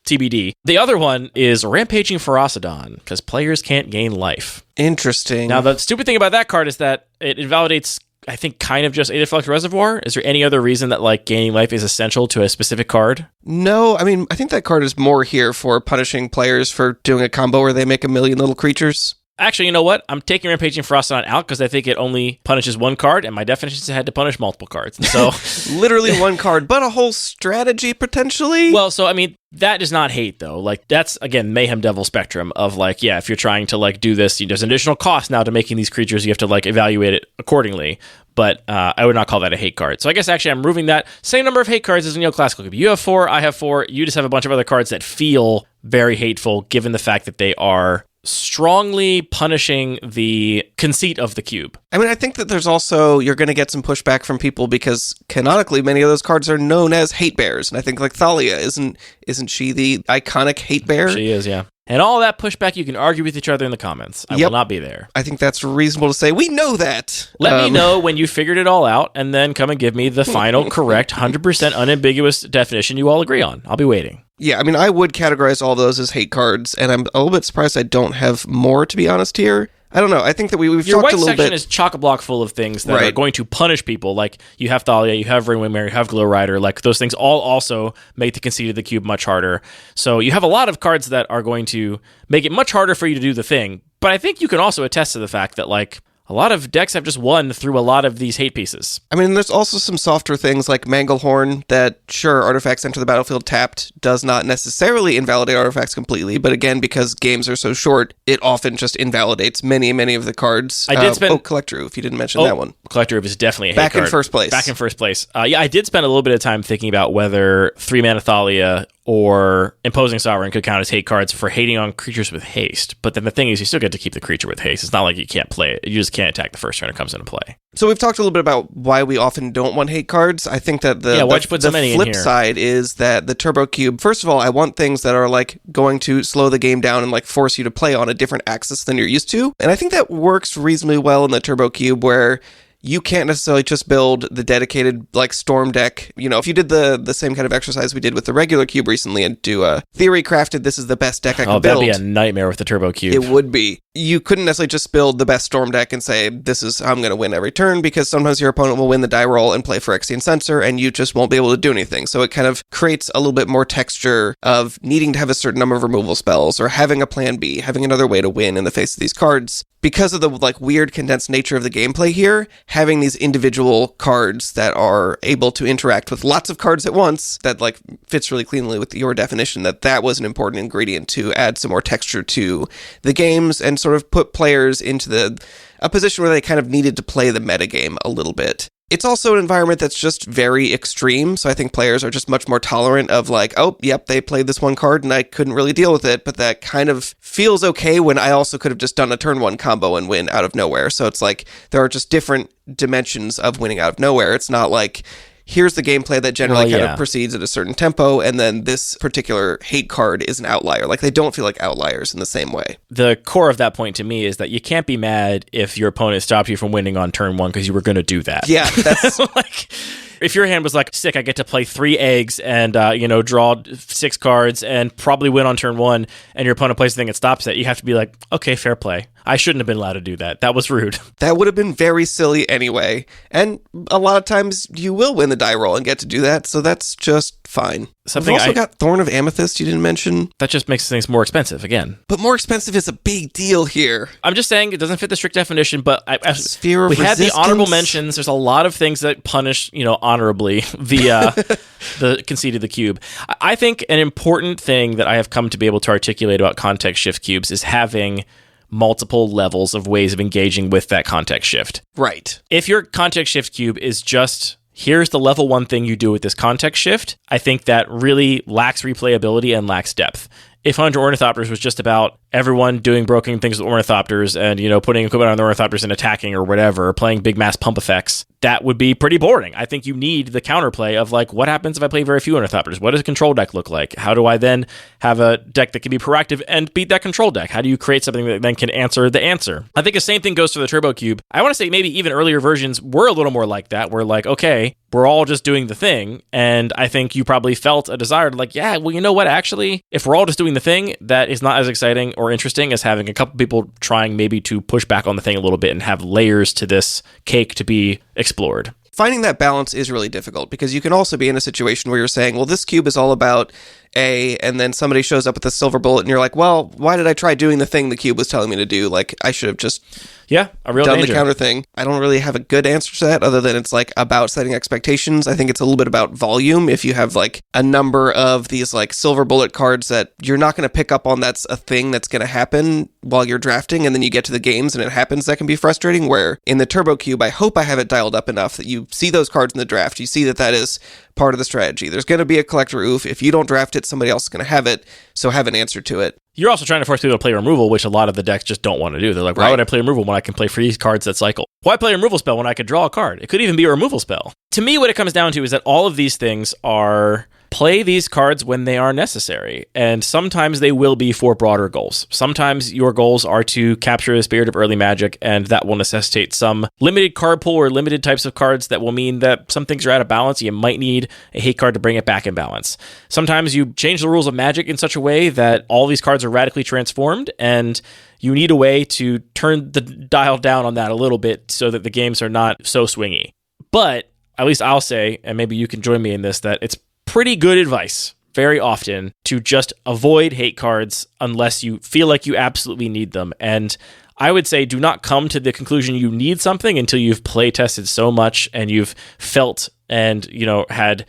TBD. The other one is Rampaging Ferocidon, because players can't gain life. Interesting. Now, the stupid thing about that card is that it invalidates, I think, kind of just Aether Flux Reservoir. Is there any other reason that, gaining life is essential to a specific card? No, I think that card is more here for punishing players for doing a combo where they make a million little creatures. Actually, you know what? I'm taking Rampaging Ferocidon out because I think it only punishes one card, and my definitions had to punish multiple cards. And so literally one card, but a whole strategy potentially? Well, so, that is not hate, though. That's, again, Mayhem Devil spectrum of, if you're trying to, do this, there's an additional cost now to making these creatures. You have to, evaluate it accordingly. But I would not call that a hate card. So I guess, actually, I'm removing that. Same number of hate cards as in Neoclassical Cube. You have 4, I have 4. You just have a bunch of other cards that feel very hateful, given the fact that they are strongly punishing the conceit of the cube. I think that there's also, you're going to get some pushback from people because canonically many of those cards are known as hate bears. And I think Thalia, isn't she the iconic hate bear? She is, yeah. And all that pushback, you can argue with each other in the comments. I will not be there. I think that's reasonable to say. We know that. Let me know when you figured it all out, and then come and give me the final, correct, 100% unambiguous definition you all agree on. I'll be waiting. Yeah, I would categorize all those as hate cards, and I'm a little bit surprised I don't have more, to be honest, here. I don't know. I think that we've talked a little bit. Your white section is chock-a-block full of things that are going to punish people. Like, you have Thalia, you have Ringwingmare, you have Glow Rider. Those things all also make the conceit of the cube much harder. So you have a lot of cards that are going to make it much harder for you to do the thing. But I think you can also attest to the fact that, a lot of decks have just won through a lot of these hate pieces. There's also some softer things like Manglehorn that, sure, artifacts enter the battlefield tapped does not necessarily invalidate artifacts completely, but again, because games are so short, it often just invalidates many, many of the cards. I did spend... Collector Roof, you didn't mention that one. Collector Roof is definitely a hate card. Back in first place. Back in first place. Yeah, I did spend a little bit of time thinking about whether 3-mana Thalia or Imposing Sovereign could count as hate cards for hating on creatures with haste. But then the thing is, you still get to keep the creature with haste. It's not like you can't play it. You just can't attack the first turn it comes into play. So we've talked a little bit about why we often don't want hate cards. I think that the flip side is that the Turbo Cube, first of all, I want things that are like going to slow the game down and like force you to play on a different axis than you're used to. And I think that works reasonably well in the Turbo Cube, where you can't necessarily just build the dedicated like storm deck. You know, if you did the same kind of exercise we did with the regular cube recently and do a theory crafted, this is the best deck I can build. That'd be a nightmare with the Turbo Cube. It would be. You couldn't necessarily just build the best storm deck and say, this is how I'm going to win every turn, because sometimes your opponent will win the die roll and play Phyrexian Censor, and you just won't be able to do anything. So it kind of creates a little bit more texture of needing to have a certain number of removal spells, or having a plan B, having another way to win in the face of these cards. Because of the like weird condensed nature of the gameplay here, having these individual cards that are able to interact with lots of cards at once, that like fits really cleanly with your definition, that was an important ingredient to add some more texture to the games and sort of put players into a position where they kind of needed to play the metagame a little bit. It's also an environment that's just very extreme, so I think players are just much more tolerant of like, oh, yep, they played this one card and I couldn't really deal with it, but that kind of feels okay when I also could have just done a turn one combo and win out of nowhere. So it's like there are just different dimensions of winning out of nowhere. It's not like, here's the gameplay that generally kind of proceeds at a certain tempo, and then this particular hate card is an outlier. Like, they don't feel like outliers in the same way. The core of that point to me is that you can't be mad if your opponent stopped you from winning on turn one because you were going to do that. Yeah, that's... like... If your hand was like, sick, I get to play 3 eggs and, draw 6 cards and probably win on turn 1, and your opponent plays the thing that stops it, you have to be like, okay, fair play. I shouldn't have been allowed to do that. That was rude. That would have been very silly anyway. And a lot of times you will win the die roll and get to do that, so that's just fine. We've also got Thorn of Amethyst you didn't mention. That just makes things more expensive, again. But more expensive is a big deal here. I'm just saying it doesn't fit the strict definition, but Sphere of Resistance. Had the honorable mentions. There's a lot of things that punish, honorably the conceit of the cube. I think an important thing that I have come to be able to articulate about context shift cubes is having multiple levels of ways of engaging with that context shift. Right. If your context shift cube is just, here's the level 1 thing you do with this context shift, I think that really lacks replayability and lacks depth. If 100 Ornithopters was just about everyone doing broken things with Ornithopters and, putting equipment on the Ornithopters and attacking or whatever, or playing big mass pump effects, that would be pretty boring. I think you need the counterplay of like, what happens if I play very few Ornithopters? What does a control deck look like? How do I then have a deck that can be proactive and beat that control deck? How do you create something that then can answer the answer? I think the same thing goes for the Turbo Cube. I want to say maybe even earlier versions were a little more like that. We're like, okay, we're all just doing the thing. And I think you probably felt a desire to like, yeah, well, you know what? Actually, if we're all just doing the thing, that is not as exciting or interesting as having a couple people trying maybe to push back on the thing a little bit and have layers to this cake to be explored. Finding that balance is really difficult because you can also be in a situation where you're saying, well, this cube is all about A, and then somebody shows up with a silver bullet and you're like, well, why did I try doing the thing the cube was telling me to do? Like, I should have just a real done danger. The counter thing. I don't really have a good answer to that other than it's like about setting expectations. I think it's a little bit about volume. If you have like a number of these like silver bullet cards that you're not going to pick up on, that's a thing that's going to happen while you're drafting, and then you get to the games and it happens, that can be frustrating. Where in the Turbo Cube, I hope I have it dialed up enough that you see those cards in the draft. You see that is part of the strategy. There's going to be a collector oof. If you don't draft it, somebody else is going to have it, so have an answer to it. You're also trying to force people to play removal, which a lot of the decks just don't want to do. They're like, why would I play removal when I can play free cards that cycle? Why play a removal spell when I could draw a card? It could even be a removal spell. To me, what it comes down to is that all of these things are play these cards when they are necessary, and sometimes they will be for broader goals. Sometimes your goals are to capture the spirit of early Magic, and that will necessitate some limited card pool or limited types of cards that will mean that some things are out of balance. You might need a hate card to bring it back in balance. Sometimes you change the rules of Magic in such a way that all these cards are radically transformed, and you need a way to turn the dial down on that a little bit so that the games are not so swingy. But at least I'll say, and maybe you can join me in this, that it's pretty good advice very often to just avoid hate cards unless you feel like you absolutely need them. And I would say do not come to the conclusion you need something until you've play tested so much and you've felt and, had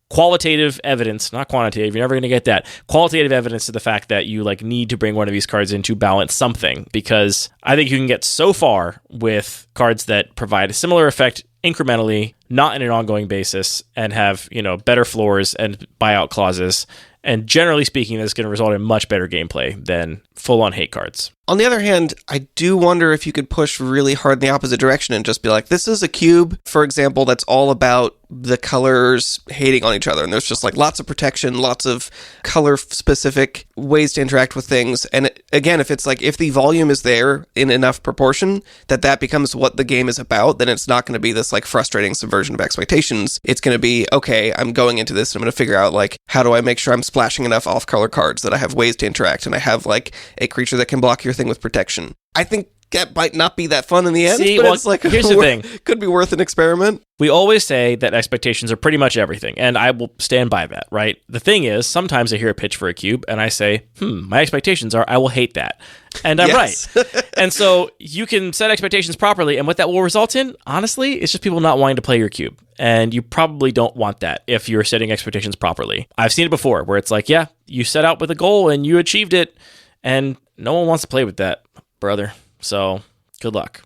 qualitative evidence, not quantitative, you're never going to get that, qualitative evidence to the fact that you need to bring one of these cards in to balance something. Because I think you can get so far with cards that provide a similar effect incrementally, not in an ongoing basis, and have, better floors and buyout clauses And generally speaking, that's going to result in much better gameplay than full-on hate cards. On the other hand, I do wonder if you could push really hard in the opposite direction and just be like, this is a cube, for example, that's all about the colors hating on each other. And there's just like lots of protection, lots of color-specific ways to interact with things. And again, if it's like, if the volume is there in enough proportion that becomes what the game is about, then it's not going to be this like frustrating subversion of expectations. It's going to be, okay, I'm going into this and I'm going to figure out like, how do I make sure I'm splashing enough off-color cards that I have ways to interact and I have like a creature that can block your thing with protection. I think that might not be that fun in the end, but it's like, here's the thing. Could be worth an experiment. We always say that expectations are pretty much everything, and I will stand by that, right? The thing is, sometimes I hear a pitch for a cube, and I say, my expectations are I will hate that. And I'm right. And so you can set expectations properly, and what that will result in, honestly, is just people not wanting to play your cube. And you probably don't want that if you're setting expectations properly. I've seen it before, where it's like, yeah, you set out with a goal, and you achieved it, and no one wants to play with that, brother. So, good luck.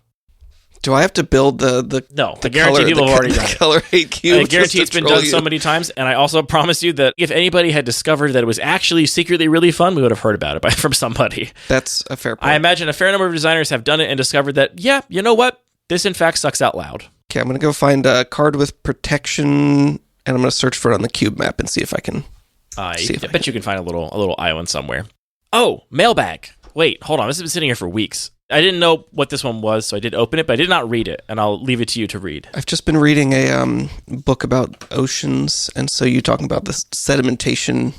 Do I have to build the No, I guarantee people have already done it. Color hate cube. I guarantee it's been done so many times, and I also promise you that if anybody had discovered that it was actually secretly really fun, we would have heard about it from somebody. That's a fair point. I imagine a fair number of designers have done it and discovered that, yeah, you know what? This, in fact, sucks out loud. Okay, I'm going to go find a card with protection, and I'm going to search for it on the cube map and see if I can... I bet you can find a little island somewhere. Oh, Mailbag. Wait, hold on. This has been sitting here for weeks. I didn't know what this one was, so I did open it, but I did not read it, and I'll leave it to you to read. I've just been reading a book about oceans, and so you talking about this sedimentation.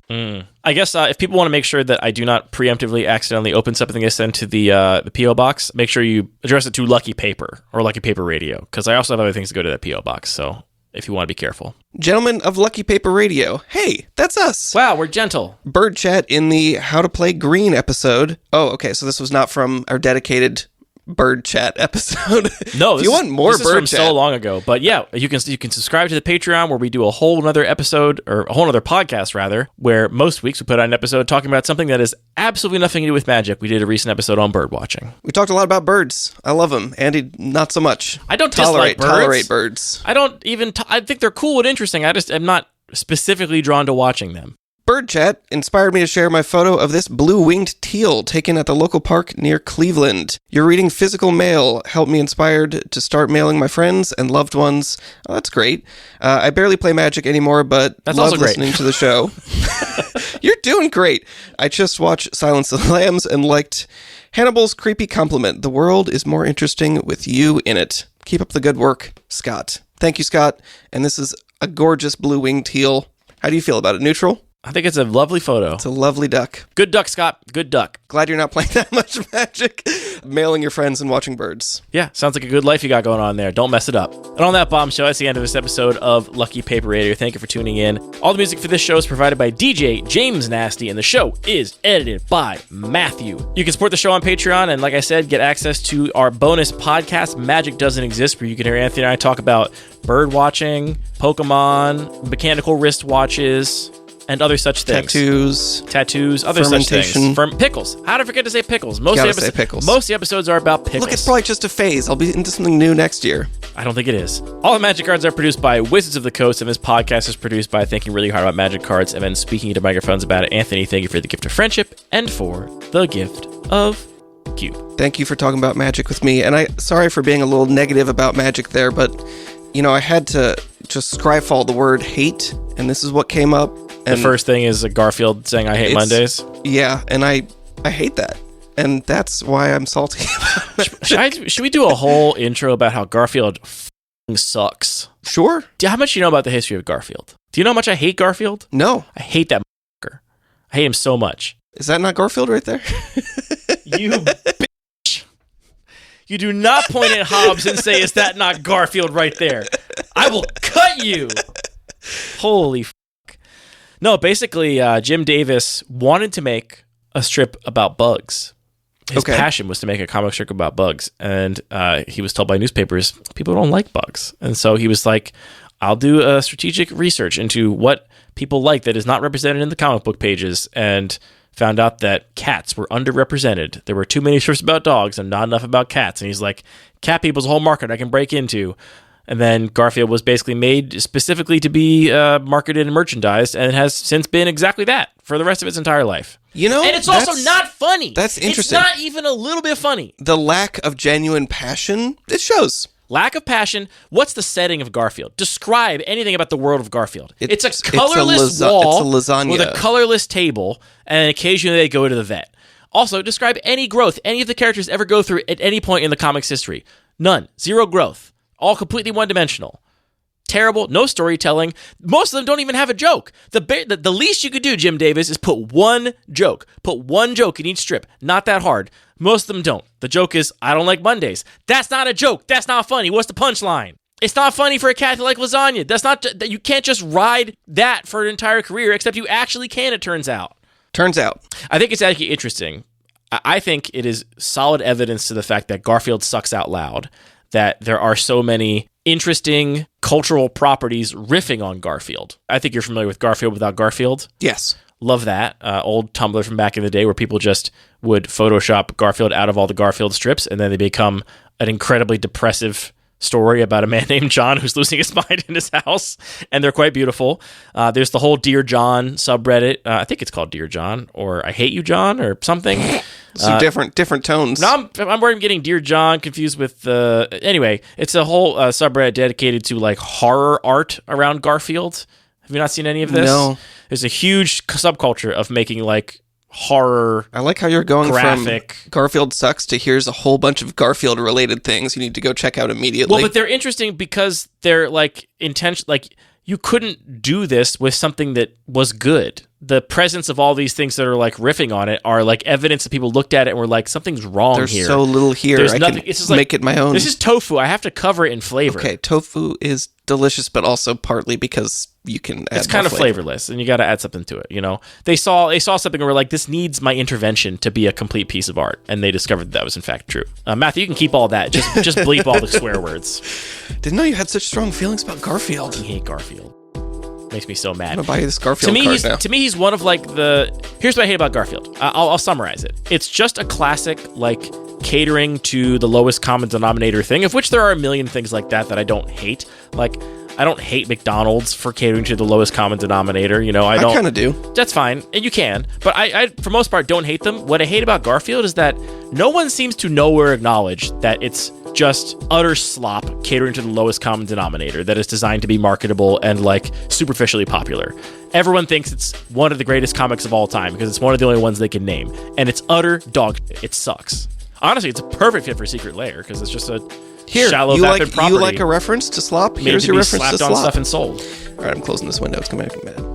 I guess if people want to make sure that I do not preemptively accidentally open something I send to the P.O. box, make sure you address it to Lucky Paper or Lucky Paper Radio, because I also have other things to go to that P.O. box, so if you want to be careful. Gentlemen of Lucky Paper Radio, hey, that's us. Wow, we're gentle. Bird chat in the How to Play Green episode. Oh, okay, so this was not from our dedicated bird chat episode. No, if you want more this is bird from chat, so long ago. But yeah, you can subscribe to the Patreon where we do a whole other episode, or a whole other podcast rather, where most weeks we put out an episode talking about something that has absolutely nothing to do with magic. We did a recent episode on bird watching. We talked a lot about birds. I love them. Andy, not so much. I don't tolerate birds. I don't even. I think they're cool and interesting. I just am not specifically drawn to watching them. Bird chat inspired me to share my photo of this blue-winged teal taken at the local park near Cleveland. Your reading physical mail helped me inspired to start mailing my friends and loved ones. Oh, that's great. I barely play Magic anymore, but that's love also great. Listening to the show. You're doing great. I just watched Silence of the Lambs and liked Hannibal's creepy compliment. The world is more interesting with you in it. Keep up the good work, Scott. Thank you, Scott. And this is a gorgeous blue-winged teal. How do you feel about it? Neutral? I think it's a lovely photo. It's a lovely duck. Good duck, Scott. Good duck. Glad you're not playing that much Magic. Mailing your friends and watching birds. Yeah, sounds like a good life you got going on there. Don't mess it up. And on that bombshell, that's the end of this episode of Lucky Paper Radio. Thank you for tuning in. All the music for this show is provided by DJ James Nasty, and the show is edited by Matthew. You can support the show on Patreon, and like I said, get access to our bonus podcast, Magic Doesn't Exist, where you can hear Anthony and I talk about bird watching, Pokemon, mechanical wristwatches, and other such things. Tattoos, other such things. Pickles. How did I forget to say pickles? Most of the episodes are about pickles. Look, it's probably just a phase. I'll be into something new next year. I don't think it is. All the Magic cards are produced by Wizards of the Coast, and this podcast is produced by thinking really hard about Magic cards and then speaking into microphones about it. Anthony, thank you for the gift of friendship and for the gift of Cube. Thank you for talking about Magic with me, and sorry for being a little negative about Magic there, but I had to just skyfall the word hate, and this is what came up. And the first thing is a Garfield saying, I hate Mondays. Yeah, and I hate that. And that's why I'm salty about Should we do a whole intro about how Garfield sucks? Sure. How much do you know about the history of Garfield? Do you know how much I hate Garfield? No. I hate that motherfucker. I hate him so much. Is that not Garfield right there? You bitch. You do not point at Hobbs and say, is that not Garfield right there? I will cut you. Holy fuck. No, basically, Jim Davis wanted to make a strip about bugs. His passion was to make a comic strip about bugs. And he was told by newspapers, people don't like bugs. And so he was like, I'll do a strategic research into what people like that is not represented in the comic book pages, and found out that cats were underrepresented. There were too many strips about dogs and not enough about cats. And he's like, cat people's a whole market I can break into. And then Garfield was basically made specifically to be marketed and merchandised, and has since been exactly that for the rest of its entire life. You know, and it's also not funny. That's interesting. It's not even a little bit funny. The lack of genuine passion, it shows. Lack of passion. What's the setting of Garfield? Describe anything about the world of Garfield. It's a colorless wall it's a lasagna with a colorless table, and occasionally they go to the vet. Also, describe any growth any of the characters ever go through at any point in the comic's history. None. Zero growth. All completely one-dimensional. Terrible. No storytelling. Most of them don't even have a joke. The least you could do, Jim Davis, is put one joke. Put one joke in each strip. Not that hard. Most of them don't. The joke is, I don't like Mondays. That's not a joke. That's not funny. What's the punchline? It's not funny for a cat to like lasagna. That's not. You can't just ride that for an entire career, except you actually can, it turns out. Turns out. I think it's actually interesting. I think it is solid evidence to the fact that Garfield sucks out loud, that there are so many interesting cultural properties riffing on Garfield. I think you're familiar with Garfield Without Garfield. Yes. Love that. Old Tumblr from back in the day where people just would Photoshop Garfield out of all the Garfield strips, and then they become an incredibly depressive story about a man named John who's losing his mind in his house, and they're quite beautiful. There's the whole Dear John subreddit. I think it's called Dear John, or I Hate You John, or something. Some different tones. No, I'm worried I'm getting Dear John confused with anyway, it's a whole subreddit dedicated to like horror art around Garfield. Have you not seen any of this? No. There's a huge subculture of making like horror. I like how you're going graphic. From Garfield sucks to here's a whole bunch of Garfield related things you need to go check out immediately. Well, but they're interesting because they're like intention. Like you couldn't do this with something that was good. The presence of all these things that are like riffing on it are like evidence that people looked at it and were like, something's wrong There's here. There's so little here. There's I nothing. can It's just like, make it my own. This is tofu. I have to cover it in flavor. Okay, tofu is delicious, but also partly because you can add it's kind of flavor. flavorless, and you got to add something to it. You know, they saw something and were like, this needs my intervention to be a complete piece of art, and they discovered that was in fact true. Matthew, you can keep all that. Just bleep all the swear words. Didn't know you had such strong feelings about Garfield. I hate Garfield. Makes me so mad. I'm gonna buy you this Garfield card now. To me, he's one of like the. Here's what I hate about Garfield. I'll summarize it. It's just a classic like catering to the lowest common denominator thing, of which there are a million things like that I don't hate. Like, I don't hate McDonald's for catering to the lowest common denominator. You know, I kind of do. That's fine, and you can. But I, for most part, don't hate them. What I hate about Garfield is that no one seems to know or acknowledge that it's just utter slop catering to the lowest common denominator that is designed to be marketable and like superficially popular. Everyone thinks it's one of the greatest comics of all time because it's one of the only ones they can name, and it's utter dog shit. It sucks. Honestly, it's a perfect fit for Secret Lair because it's just a shallow, vapid property. You like a reference to slop? Here's Here's your reference to slapped on slop. stuff and sold. All right, I'm closing this window. It's going to make me mad.